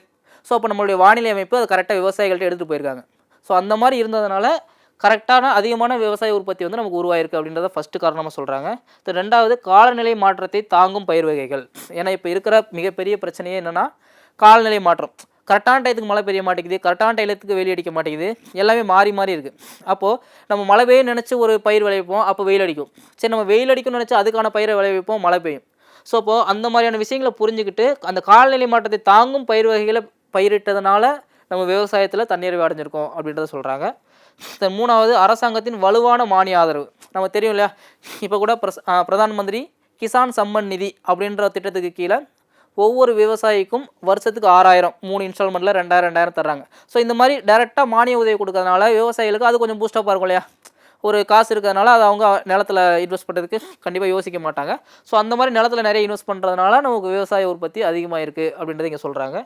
ஸோ அப்போ நம்மளுடைய வானிலை அமைப்பு அது கரெக்டாக விவசாயிகள்கிட்ட எடுத்துகிட்டு போயிருக்காங்க. ஸோ அந்த மாதிரி இருந்ததுனால கரெக்டான அதிகமான விவசாய உற்பத்தி வந்து நமக்கு உருவாயிருக்கு அப்படின்றத ஃபஸ்ட்டு காரணமாக சொல்கிறாங்க. ரெண்டாவது, காலநிலை மாற்றத்தை தாங்கும் பயிர் வகைகள். ஏன்னா இப்போ இருக்கிற மிகப்பெரிய பிரச்சனையே என்னென்னா காலநிலை மாற்றம். கரெக்டான டயத்துக்கு மழை பெய்ய மாட்டேங்குது, கரெக்டான டயத்துக்கு வெயில் அடிக்க மாட்டேங்குது, எல்லாமே மாறி மாறி இருக்குது. அப்போது நம்ம மழை பெய்ய நினச்சி ஒரு பயிர் விளைவிப்போம், அப்போ வெயில் அடிக்கும். சரி, நம்ம வெயில் அடிக்கும்னு நினச்சி அதுக்கான பயிரை விளைவிப்போம், மழை பெய்யும். ஸோ அப்போது அந்த மாதிரியான விஷயங்களை புரிஞ்சுக்கிட்டு அந்த காலநிலை மாற்றத்தை தாங்கும் பயிர் வகைகளை பயிரிட்டதுனால நம்ம விவசாயத்தில் தன்னிறைவு அடைஞ்சிருக்கோம் அப்படின்றத சொல்கிறாங்க. மூணாவது அரசாங்கத்தின் வலுவான மானிய ஆதரவு. நம்ம தெரியும் இல்லையா, இப்போ கூட பிரதான் மந்திரி கிசான் சம்மன் நிதி அப்படின்ற திட்டத்துக்கு கீழே ஒவ்வொரு விவசாயிக்கும் வருஷத்துக்கு 6000 3 இன்ஸ்டால்மெண்ட்டில் 2000 தர்றாங்க. ஸோ இந்த மாதிரி டைரெக்டாக மானிய உதவி கொடுக்கறதுனால விவசாயிகளுக்கு அது கொஞ்சம் பூஸ்டப்பாக இருக்கும் இல்லையா. ஒரு காசு இருக்கிறதுனால அது அவங்க நிலத்தில் இன்வெஸ்ட் பண்ணுறதுக்கு கண்டிப்பாக யோசிக்க மாட்டாங்க. ஸோ அந்த மாதிரி நிலத்தில் நிறைய இன்வெஸ்ட் பண்ணுறதுனால நமக்கு விவசாய உற்பத்தி அதிகமாக இருக்குது அப்படின்றத இங்கே சொல்கிறாங்க.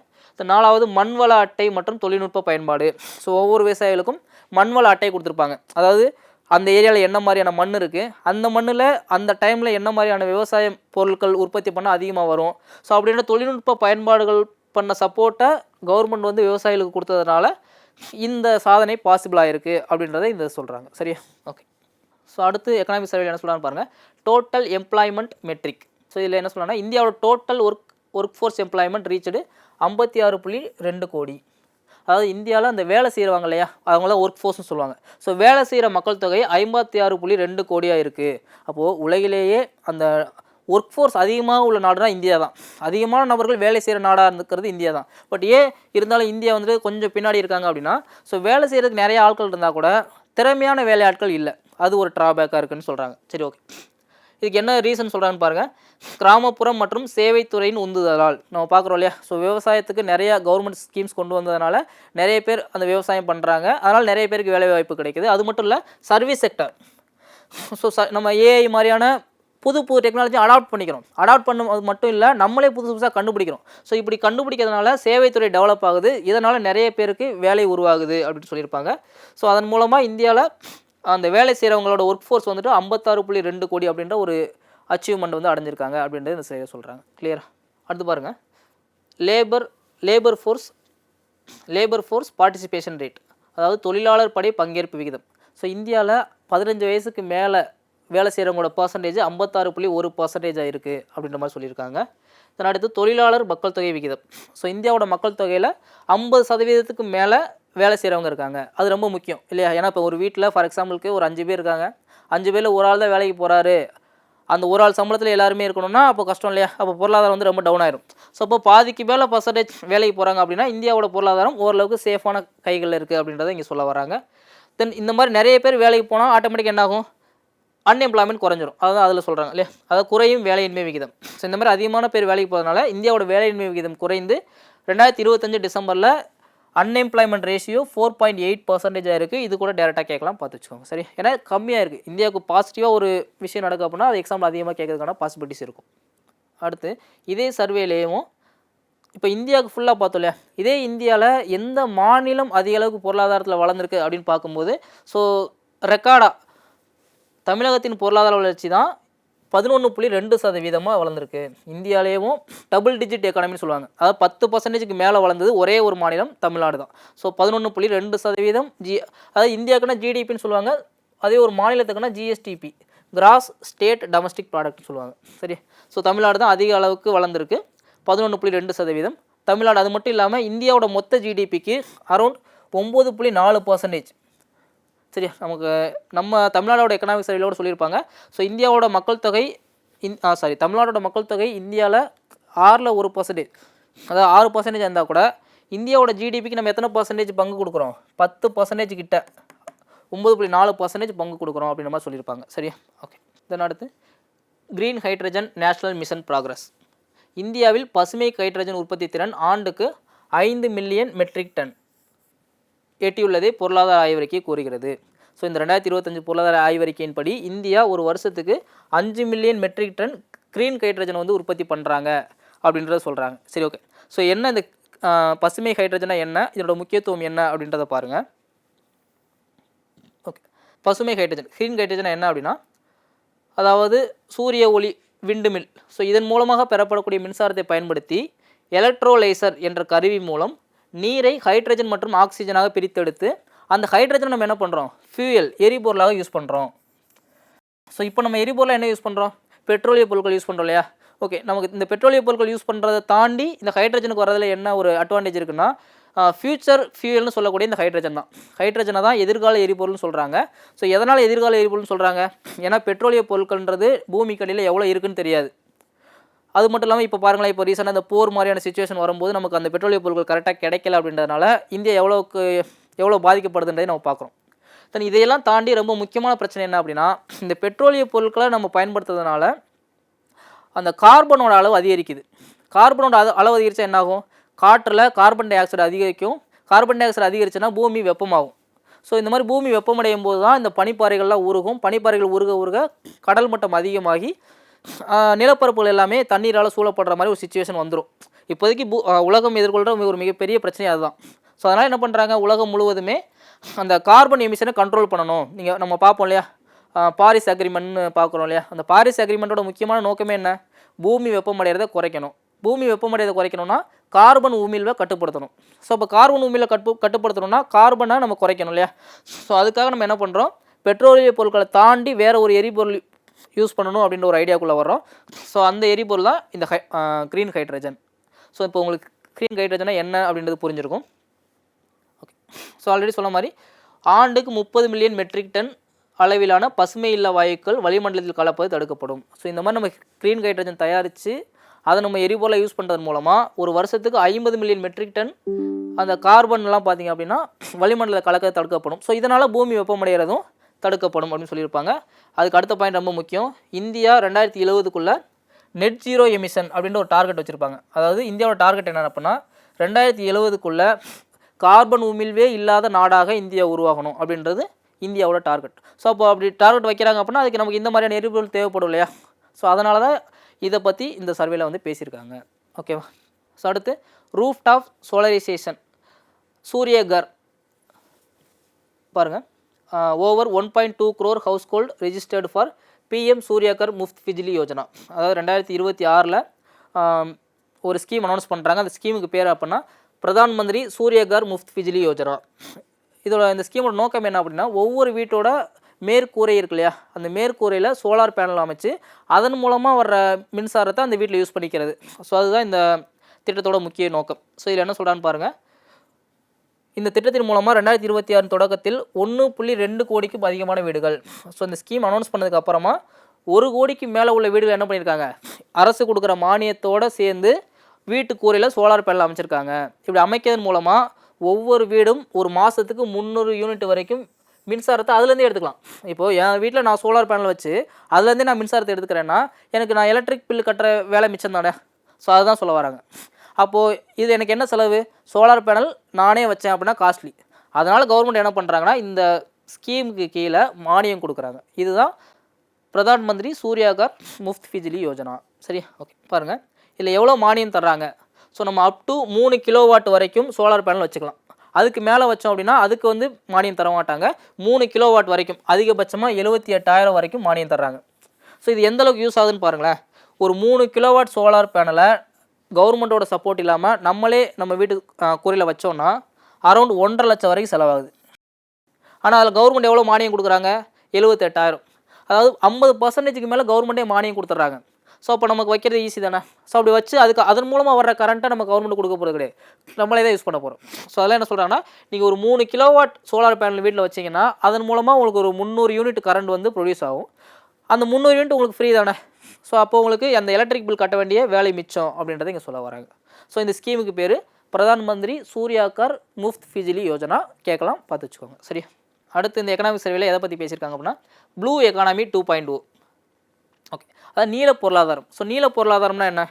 நாலாவது மண்வள அட்டை மற்றும் தொழில்நுட்ப பயன்பாடு. ஸோ ஒவ்வொரு விவசாயிகளுக்கும் மண்வள அட்டை கொடுத்துருப்பாங்க. அதாவது அந்த ஏரியாவில் என்ன மாதிரியான மண் இருக்குது, அந்த மண்ணில் அந்த டைமில் என்ன மாதிரியான விவசாய பொருட்கள் உற்பத்தி பண்ணால் அதிகமாக வரும். ஸோ அப்படின்ற தொழில்நுட்ப பயன்பாடுகள் பண்ண சப்போர்ட்டை கவர்மெண்ட் வந்து விவசாயிகளுக்கு கொடுத்ததுனால இந்த சாதனை பாசிபிளாக இருக்குது அப்படின்றத இந்த சொல்கிறாங்க. சரியா? ஓகே. ஸோ அடுத்து எக்கனாமிக் சர்வேல என்ன சொல்கிறான்னு பாருங்கள். Total employment matric. ஸோ இதில் என்ன சொல்லலாம்னா இந்தியாவோட டோட்டல் ஒர்க் ஃபோர்ஸ் எம்ப்ளாய்மெண்ட் ரீச்சடு 56.2 கோடி. அதாவது இந்தியாவில் அந்த வேலை செய்கிறவங்க இல்லையா, அவங்க தான் ஒர்க் ஃபோர்ஸ்னு சொல்லுவாங்க. ஸோ வேலை செய்கிற மக்கள் தொகை 56.2 கோடியாக இருக்குது. அப்போது உலகிலேயே அந்த ஒர்க் ஃபோர்ஸ் அதிகமாக உள்ள நாடுனா இந்தியா தான். அதிகமான நபர்கள் வேலை செய்கிற நாடாக இருக்கிறது இந்தியா தான். பட் இருந்தாலும் இந்தியா வந்துட்டு கொஞ்சம் பின்னாடி இருக்காங்க அப்படின்னா, ஸோ வேலை செய்கிறதுக்கு நிறைய ஆட்கள் இருந்தால் கூட திறமையான வேலையாட்கள் இல்லை. அது ஒரு ட்ராபேக்காக இருக்குன்னு சொல்கிறாங்க. சரி, ஓகே. இதுக்கு என்ன ரீசன் சொல்கிறான்னு பாருங்கள். கிராமப்புறம் மற்றும் சேவைத்துறையின் உந்துதலால் நம்ம பார்க்குறோம் இல்லையா. ஸோ விவசாயத்துக்கு நிறையா கவர்மெண்ட் ஸ்கீம்ஸ் கொண்டு வந்ததுனால நிறைய பேர் அந்த விவசாயம் பண்ணுறாங்க. அதனால் நிறைய பேருக்கு வேலை வாய்ப்பு கிடைக்குது. அது மட்டும் இல்லை, சர்வீஸ் செக்டர். ஸோ நம்ம ஏஐ மாதிரியான புது டெக்னாலஜி அடாப்ட் பண்ணிக்கிறோம். அடாப்ட் அது மட்டும் இல்லை, நம்மளே புதுசாக கண்டுபிடிக்கிறோம். ஸோ இப்படி கண்டுபிடிக்கிறதுனால சேவைத்துறை டெவலப் ஆகுது. இதனால் நிறைய பேருக்கு வேலை உருவாகுது அப்படின்னு சொல்லியிருப்பாங்க. ஸோ அதன் மூலமாக இந்தியாவில் அந்த வேலை செய்கிறவங்களோட ஒர்க் ஃபோர்ஸ் வந்துட்டு 56.2 கோடி அப்படின்ற ஒரு அச்சீவ்மெண்ட் வந்து அடைஞ்சிருக்காங்க அப்படின்றது இந்த செய்ய சொல்கிறாங்க. கிளியரா? அடுத்து பாருங்கள். லேபர் ஃபோர்ஸ் பார்ட்டிசிபேஷன் ரேட், அதாவது தொழிலாளர் படை பங்கேற்பு விகிதம். ஸோ இந்தியாவில் 15 வயசுக்கு மேலே வேலை செய்கிறவங்களோட பர்சன்டேஜ் 56.1% இருக்குது அப்படின்ற மாதிரி சொல்லியிருக்காங்க. இதன் அடுத்து தொழிலாளர் மக்கள் தொகை விகிதம். ஸோ இந்தியாவோட மக்கள் தொகையில் 50% மேலே வேலை செய்கிறவங்க இருக்காங்க. அது ரொம்ப முக்கியம் இல்லையா. ஏன்னா இப்போ ஒரு வீட்டில் ஃபார் எக்ஸாம்பிளுக்கு ஒரு 5 பேர் இருக்காங்க. 5 பேரில் ஒரு ஆள் தான் வேலைக்கு போகிறாரு. அந்த ஒரு ஆள் சம்பளத்தில் எல்லாருமே இருக்கணும்னா அப்போ கஷ்டம் இல்லையா. அப்போ பொருளாதாரம் வந்து ரொம்ப டவுன் ஆயிரும். ஸோ அப்போ பாதிக்கு மேலே பர்சன்டேஜ் வேலைக்கு போகிறாங்க அப்படின்னா இந்தியாவோட பொருளாதாரம் ஓரளவுக்கு சேஃபான கைகளில் இருக்குது அப்படின்றத இங்கே சொல்ல வராங்க. தென் இந்த மாதிரி நிறைய பேர் வேலைக்கு போனால் ஆட்டோமேட்டிக் என்ன ஆகும், அன்எம்ப்ளாய்மெண்ட் குறைஞ்சிரும். அதுதான் அதில் சொல்கிறாங்க இல்லையா. அதாவது குறையும் வேலையின்மை விகிதம். ஸோ இந்த மாதிரி அதிகமான பேர் வேலைக்கு போகிறதுனால இந்தியாவோட வேலையின்மை விகிதம் குறைந்து 2025 டிசம்பரில் அன்எம்ப்ளாய்மெண்ட் ரேஷியோ 4.8% இருக்குது. இது கூட டேரெக்டாக கேட்கலாம், பார்த்து வச்சுக்கோங்க. சரி, ஏன்னா கம்மியாக இருக்குது. இந்தியாவுக்கு பாசிட்டிவாக ஒரு விஷயம் நடக்கும் அப்படின்னா அது எக்ஸாம்பிள் அதிகமாக கேட்கறதுக்கான பாசிபிலிட்டிஸ் இருக்கும். அடுத்து இதே சர்வேலேயும் இப்போ இந்தியாவுக்கு ஃபுல்லாக பார்த்தோம் இல்லையா, இதே இந்தியாவில் எந்த மாநிலம் அதிக அளவுக்கு பொருளாதாரத்தில் வளர்ந்துருக்கு அப்படின்னு பார்க்கும்போது ஸோ ரெக்கார்டாக தமிழகத்தின் பொருளாதார வளர்ச்சி தான் 11.2% வளர்ந்துருக்கு. இந்தியாவிலேயும் டபுள் டிஜிட் எக்கானமின்னு சொல்லுவாங்க. அதாவது 10% மேலே வளர்ந்தது ஒரே ஒரு மாநிலம் தமிழ்நாடு தான். ஸோ 11.2% அதாவது இந்தியாவுக்குன்னா ஜிடிபின்னு சொல்லுவாங்க. அதே ஒரு மாநிலத்துக்குன்னா ஜிஎஸ்டிபி, கிராஸ் ஸ்டேட் டொமஸ்டிக் ப்ராடக்ட்னு சொல்லுவாங்க. சரி, ஸோ தமிழ்நாடு தான் அதிக அளவுக்கு வளர்ந்துருக்கு, 11.2%. தமிழ்நாடு அது மட்டும் இல்லாமல் இந்தியாவோட மொத்த ஜிடிபிக்கு அரௌண்ட் 9.4%. சரியா, நம்ம தமிழ்நாடோட எக்கனாமிக் சர்வேலோடு சொல்லியிருப்பாங்க. ஸோ இந்தியாவோட மக்கள் தொகை தமிழ்நாடோட மக்கள் தொகை இந்தியாவில் 6% அதாவது 6% இருந்தால் கூட இந்தியாவோட ஜிடிபிக்கு நம்ம எத்தனை பர்சன்டேஜ் பங்கு கொடுக்குறோம், 10% கிட்ட, 9.4% பங்கு கொடுக்குறோம் அப்படின்ற மாதிரி சொல்லியிருப்பாங்க. சரியா, ஓகே. இதன் அடுத்து green hydrogen national mission progress. இந்தியாவில் பசுமை ஹைட்ரஜன் உற்பத்தி திறன் ஆண்டுக்கு 5 மில்லியன் மெட்ரிக் டன் எட்டியுள்ளதை பொருளாதார ஆய்வறிக்கை கூறுகிறது. ஸோ இந்த 2025 பொருளாதார ஆய்வறிக்கையின்படி இந்தியா ஒரு வருஷத்துக்கு 5 million metric tonne green hydrogen வந்து உற்பத்தி பண்ணுறாங்க அப்படின்றத சொல்கிறாங்க. சரி, ஓகே. ஸோ என்ன இந்த பசுமை ஹைட்ரஜனா என்ன, இதோட முக்கியத்துவம் என்ன அப்படின்றத பாருங்கள். ஓகே, பசுமை ஹைட்ரஜன் க்ரீன் ஹைட்ரஜனா என்ன அப்படின்னா, அதாவது சூரிய ஒளி விண்டு மில். ஸோ இதன் மூலமாக பெறப்படக்கூடிய மின்சாரத்தை பயன்படுத்தி எலக்ட்ரோலைசர் என்ற கருவி மூலம் நீரை ஹைட்ரஜன் மற்றும் ஆக்சிஜனாக பிரித்தெடுத்து அந்த ஹைட்ரஜனை நம்ம என்ன பண்ணுறோம், ஃபியூயல் எரிபொருளாக யூஸ் பண்ணுறோம். ஸோ இப்போ நம்ம எரிபொருளாக என்ன யூஸ் பண்ணுறோம், பெட்ரோலிய பொருட்கள் யூஸ் பண்ணுறோம் இல்லையா. ஓகே, நமக்கு இந்த பெட்ரோலிய பொருட்கள் யூஸ் பண்ணுறதை தாண்டி இந்த ஹைட்ரஜனுக்கு வரதில் என்ன ஒரு அட்வான்டேஜ் இருக்குன்னா, ஃபியூச்சர் ஃபியூயல்னு சொல்லக்கூடிய இந்த ஹைட்ரஜனை தான் எதிர்கால எரிபொருள்னு சொல்கிறாங்க. ஸோ எதனால் எதிர்கால எரிபொருள்னு சொல்கிறாங்க, ஏன்னா பெட்ரோலிய பொருட்கள்ன்றது பூமிக்கடியில் எவ்வளோ இருக்குன்னு தெரியாது. அது மட்டும் இல்லாமல் இப்போ பாருங்களேன், இப்போ ரீசெண்டாக இந்த போர் மாதிரியான சிச்சுவேஷன் வரும்போது நமக்கு அந்த பெட்ரோலிய பொருட்கள் கரெக்டாக கிடைக்கல அப்படின்றதுனால இந்தியா எவ்வளோ பாதிக்கப்படுதுன்றதை நம்ம பார்க்குறோம். தென் இதையெல்லாம் தாண்டி ரொம்ப முக்கியமான பிரச்சனை என்ன அப்படின்னா, இந்த பெட்ரோலிய பொருட்களை நம்ம பயன்படுத்துறதுனால அந்த கார்பனோட அளவு அதிகரிக்குது. கார்பனோட அளவு அதிகரித்தா என்னாகும்? காற்றில் கார்பன் டை ஆக்சைடு அதிகரிக்கும். கார்பன் டை ஆக்சைடு அதிகரிச்சுன்னா பூமி வெப்பமாகும். ஸோ இந்த மாதிரி பூமி வெப்பமடையும் போது தான் இந்த பனிப்பாறைகள்லாம் உருகும். பனிப்பாறைகள் உருக கடல் மட்டம் அதிகமாகி நிலப்பரப்புகள் எல்லாமே தண்ணீரால் சூழப்படுற மாதிரி ஒரு சிச்சுவேஷன் வந்துடும். இப்போதைக்கு உலகம் எதிர்கொள்கிற ஒரு மிகப்பெரிய பிரச்சனை அதுதான். ஸோ அதனால் என்ன பண்ணுறாங்க, உலகம் முழுவதுமே அந்த கார்பன் எமிஷனை கண்ட்ரோல் பண்ணணும். நம்ம பார்ப்போம் இல்லையா, பாரிஸ் அக்ரிமெண்ட்னு பார்க்குறோம் இல்லையா, அந்த பாரிஸ் அக்ரிமெண்ட்டோட முக்கியமான நோக்கமே என்ன? பூமி வெப்பமடைகிறத குறைக்கணும். பூமி வெப்பமடைகிறத குறைக்கணும்னா கார்பன் உமிழ்வை கட்டுப்படுத்தணும். ஸோ அப்போ கார்பன் உமிழ்வை கட்டுப்படுத்தணும்னா கார்பனை நம்ம குறைக்கணும் இல்லையா. ஸோ அதுக்காக நம்ம என்ன பண்ணுறோம், பெட்ரோலிய பொருட்களை தாண்டி வேறு ஒரு எரிபொருள் யூஸ் பண்ணணும் அப்படின்ற ஒரு ஐடியாக்குள்ளே வர்றோம். ஸோ அந்த எரிபொருள் தான் இந்த க்ரீன் ஹைட்ரஜன். ஸோ இப்போ உங்களுக்கு க்ரீன் ஹைட்ரஜனா என்ன அப்படின்றது புரிஞ்சிருக்கும். ஓகே, ஸோ ஆல்ரெடி சொன்ன மாதிரி ஆண்டுக்கு 30 மில்லியன் மெட்ரிக் டன் அளவிலான பசுமை இல்லா வாயுக்கள் வளிமண்டலத்தில் கலப்பது தடுக்கப்படும். ஸோ இந்த மாதிரி நம்ம க்ரீன் ஹைட்ரஜன் தயாரித்து அதை நம்ம எரிபொருளை யூஸ் பண்ணுறது மூலமாக ஒரு வருஷத்துக்கு 50 மில்லியன் மெட்ரிக் டன் அந்த கார்பன்லாம் பார்த்திங்க அப்படின்னா வளிமண்டல கலக்க தடுக்கப்படும். ஸோ இதனால் பூமி வெப்பமடைகிறதும் தடுக்கப்படும் அப்படின்னு சொல்லியிருப்பாங்க. அதுக்கு அடுத்த பாயிண்ட் ரொம்ப முக்கியம். இந்தியா 2070க்குள்ளே நெட் ஜீரோ எமிஷன் அப்படின்ற ஒரு டார்கெட் வச்சுருப்பாங்க. அதாவது இந்தியாவோட டார்கெட் என்ன அப்படின்னா 2070க்குள்ளே கார்பன் உமிழ்வே இல்லாத நாடாக இந்தியா உருவாகணும் அப்படின்றது இந்தியாவோட டார்கெட். ஸோ அப்போ அப்படி டார்கெட் வைக்கிறாங்க அப்படின்னா அதுக்கு நமக்கு இந்த மாதிரியான எரிபொருள் தேவைப்படும் இல்லையா. ஸோ அதனால தான் இதை பற்றி இந்த சர்வேல வந்து பேசியிருக்காங்க. ஓகேவா. ஸோ அடுத்து ரூஃப் டாப் சோலரைசேஷன் சூரியகர் பாருங்கள். Over 1.2 crore household registered for PM Suryaghar Muft Bijli Yojana. அதாவது 2026 ஒரு ஸ்கீம் அனௌன்ஸ் பண்ணுறாங்க. அந்த ஸ்கீமுக்கு பேர் அப்படின்னா பிரதான் மந்திரி சூரியகர் முஃப்த் பிஜிலி யோஜனா. இந்த ஸ்கீமோட நோக்கம் என்ன அப்படின்னா, ஒவ்வொரு வீட்டோட மேற்கூரை இருக்கு இல்லையா, அந்த மேற்கூரையில் சோலார் பேனல் அமைச்சு அதன் மூலமாக வர்ற மின்சாரத்தை அந்த வீட்டில் யூஸ் பண்ணிக்கிறது. ஸோ அதுதான் இந்த திட்டத்தோட முக்கிய நோக்கம். ஸோ இதில் என்ன சொல்கிறான்னு பாருங்கள். இந்த திட்டத்தின் மூலமாக 2026 தொடக்கத்தில் 1.2 கோடிக்கும் அதிகமான வீடுகள். ஸோ இந்த ஸ்கீம் அனௌன்ஸ் பண்ணதுக்கு அப்புறமா 1 கோடிக்கு மேலே உள்ள வீடுகள் என்ன பண்ணியிருக்காங்க, அரசு கொடுக்குற மானியத்தோடு சேர்ந்து வீட்டு கூரையில் சோலார் பேனல் அமைச்சிருக்காங்க. இப்படி அமைக்கிறதன் மூலமாக ஒவ்வொரு வீடும் ஒரு மாதத்துக்கு 300 யூனிட் வரைக்கும் மின்சாரத்தை அதுலேருந்தே எடுத்துக்கலாம். இப்போது என் வீட்டில் நான் சோலார் பேனல் வச்சு அதுலேருந்தே நான் மின்சாரத்தை எடுத்துக்கிறேன்னா எனக்கு நான் எலக்ட்ரிக் பில் கட்டுற வேலை மிச்சம் தானே. ஸோ அதுதான் சொல்ல வராங்க. அப்போது இது எனக்கு என்ன செலவு, சோலார் பேனல் நானே வச்சேன் அப்படின்னா காஸ்ட்லி. அதனால் கவர்மெண்ட் என்ன பண்ணுறாங்கன்னா இந்த ஸ்கீமுக்கு கீழே மானியம் கொடுக்குறாங்க. இதுதான் பிரதான் மந்திரி சூரியகர் முஃப்த் பிஜிலி யோஜனா. சரி, ஓகே. பாருங்கள் இதில் எவ்வளோ மானியம் தர்றாங்க. ஸோ நம்ம அப் டு 3 கிலோவாட் வரைக்கும் சோலார் பேனல் வச்சுக்கலாம். அதுக்கு மேலே வச்சோம் அப்படின்னா அதுக்கு வந்து மானியம் தர மாட்டாங்க. 3 கிலோவாட் வரைக்கும் அதிகபட்சமாக 78,000 வரைக்கும் மானியம் தர்றாங்க. ஸோ இது எந்தளவுக்கு யூஸ் ஆகுதுன்னு பாருங்களேன். ஒரு 3 கிலோவாட் சோலார் பேனலை கவர்மெண்ட்டோட சப்போர்ட் இல்லாமல் நம்மளே நம்ம வீட்டு கூரையில் வச்சோன்னா அரௌண்ட் 1.5 லட்சம் வரைக்கும் செலவாகுது. ஆனால் அதில் கவர்மெண்ட் எவ்வளோ மானியம் கொடுக்குறாங்க, 78,000. அதாவது 50% மேலே கவர்மெண்ட்டே மானியம் கொடுத்துட்றாங்க. ஸோ அப்போ நமக்கு வைக்கிறது ஈஸி தானே. ஸோ அப்படி வச்சு அதன் மூலமாக வர்ற கரண்ட்டை நம்ம கவர்மெண்ட் கொடுக்க போகிறது கிடையாது, நம்மளே தான் யூஸ் பண்ண போகிறோம். ஸோ அதெல்லாம் என்ன சொல்கிறாங்கன்னா, நீங்கள் ஒரு 3 கிலோவாட் சோலார் பேனல் வீட்டில் வச்சிங்கன்னா அதன் மூலமாக உங்களுக்கு ஒரு 300 யூனிட் கரண்ட் வந்து ப்ரொடியூஸ் ஆகும். அந்த 300 யூனிட் உங்களுக்கு ஃப்ரீ தானே. ஸோ அப்போ உங்களுக்கு அந்த எலக்ட்ரிக் பில் கட்ட வேண்டிய வேலை மிச்சம் அப்படின்றத இங்கே சொல்ல வராங்க. ஸோ இந்த ஸ்கீமுக்கு பேர் பிரதான் மந்திரி சூரியகர் முஃப்த் பிஜிலி யோஜனா. கேட்கலாம், பார்த்து வச்சுக்கோங்க. சரி, அடுத்து இந்த எக்கனாமிக் சர்வேல எதை பற்றி பேசியிருக்காங்க அப்படின்னா ப்ளூ எக்கானமி 2.0. ஓகே, அதாவது நீல பொருளாதாரம். ஸோ நீல பொருளாதாரம்னா என்ன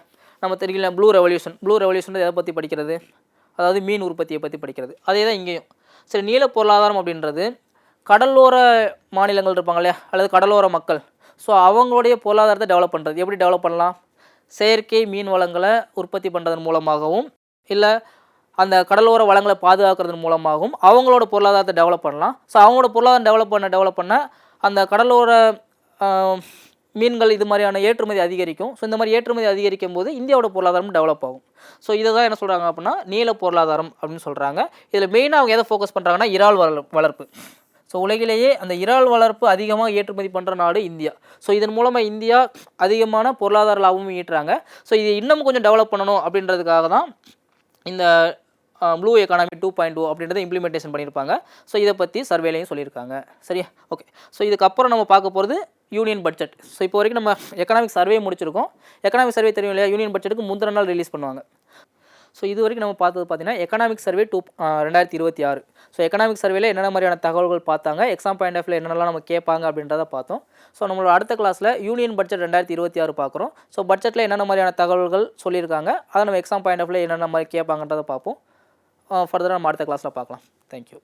நம்ம தெரியல. ப்ளூ ரெவல்யூஷன் எதை பற்றி படிக்கிறது, அதாவது மீன் உற்பத்தியை பற்றி படிக்கிறது. அதே தான் இங்கேயும். சரி, நீல பொருளாதாரம் அப்படின்றது கடலோர மாநிலங்கள் இருப்பாங்க இல்லையா, அல்லது கடலோர மக்கள். ஸோ அவங்களுடைய பொருளாதாரத்தை டெவலப் பண்ணுறது. எப்படி டெவலப் பண்ணலாம், செயற்கை மீன் வளங்களை உற்பத்தி பண்ணுறதன் மூலமாகவும் இல்லை அந்த கடலோர வளங்களை பாதுகாக்கிறதன் மூலமாகவும் அவங்களோட பொருளாதாரத்தை டெவலப் பண்ணலாம். ஸோ அவங்களோட பொருளாதாரம் டெவலப் பண்ண அந்த கடலோர மீன்கள் இது மாதிரியான ஏற்றுமதி அதிகரிக்கும். ஸோ இந்த மாதிரி ஏற்றுமதி அதிகரிக்கும் போது இந்தியாவோட பொருளாதாரம் டெவலப் ஆகும். ஸோ இதை தான் என்ன சொல்கிறாங்க அப்படின்னா நீல பொருளாதாரம் அப்படின்னு சொல்கிறாங்க. இதில் மெயினாக அவங்க எதை ஃபோக்கஸ் பண்ணுறாங்கன்னா இறால் வளர்ப்பு. ஸோ உலகிலேயே அந்த இறால் வளர்ப்பு அதிகமாக ஏற்றுமதி பண்ணுற நாடு இந்தியா. ஸோ இதன் மூலமாக இந்தியா அதிகமான பொருளாதார லாபமும் ஈட்டுறாங்க. ஸோ இது இன்னும் கொஞ்சம் டெவலப் பண்ணணும் அப்படின்றதுக்காக தான் இந்த ப்ளூ எக்கானமி 2.0 அப்படின்றத இம்ப்ளிமெண்டேஷன் பண்ணியிருப்பாங்க. ஸோ இதை பற்றி சர்வேலையும் சொல்லியிருக்காங்க. சரியா? ஓகே. ஸோ இதுக்கப்புறம் நம்ம பார்க்க போகிறது யூனியன் பட்ஜெட். ஸோ இப்போ வரைக்கும் நம்ம எக்கனாமிக் சர்வே முடிச்சிருக்கோம். எக்கனாமிக் சர்வே தெரியும் இல்லையா, யூனியன் பட்ஜெட்டுக்கு முந்தின நாள் ரிலீஸ் பண்ணுவாங்க. ஸோ இது வரைக்கும் நம்ம பார்த்தது பார்த்தீங்கன்னா எக்கனாமிக் சர்வே 2026. ஸோ எக்கனாமிக் சர்வேல என்னென்ன மாதிரியான தகவல்கள் பார்த்தாங்க, எக்ஸாம் பாயிண்ட் ஆஃப் வியூ என்னென்னலாம் நம்ம கேட்பாங்க அப்படின்றத பார்த்தோம். ஸோ நம்மளோட அடுத்த கிளாஸில் யூனியன் பட்ஜெட் 2026 பார்க்குறோம். ஸோ பட்ஜெட்டில் என்னென்ன மாதிரியான தகவல்கள் சொல்லியிருக்காங்க, அதை நம்ம எக்ஸாம் பாயிண்ட் ஆஃப் வியூ என்னென்ன மாதிரி கேட்பாங்கன்றதை பார்ப்போம். ஃபர்தராக நம்ம அடுத்த கிளாஸில் பார்க்கலாம். தேங்க்யூ.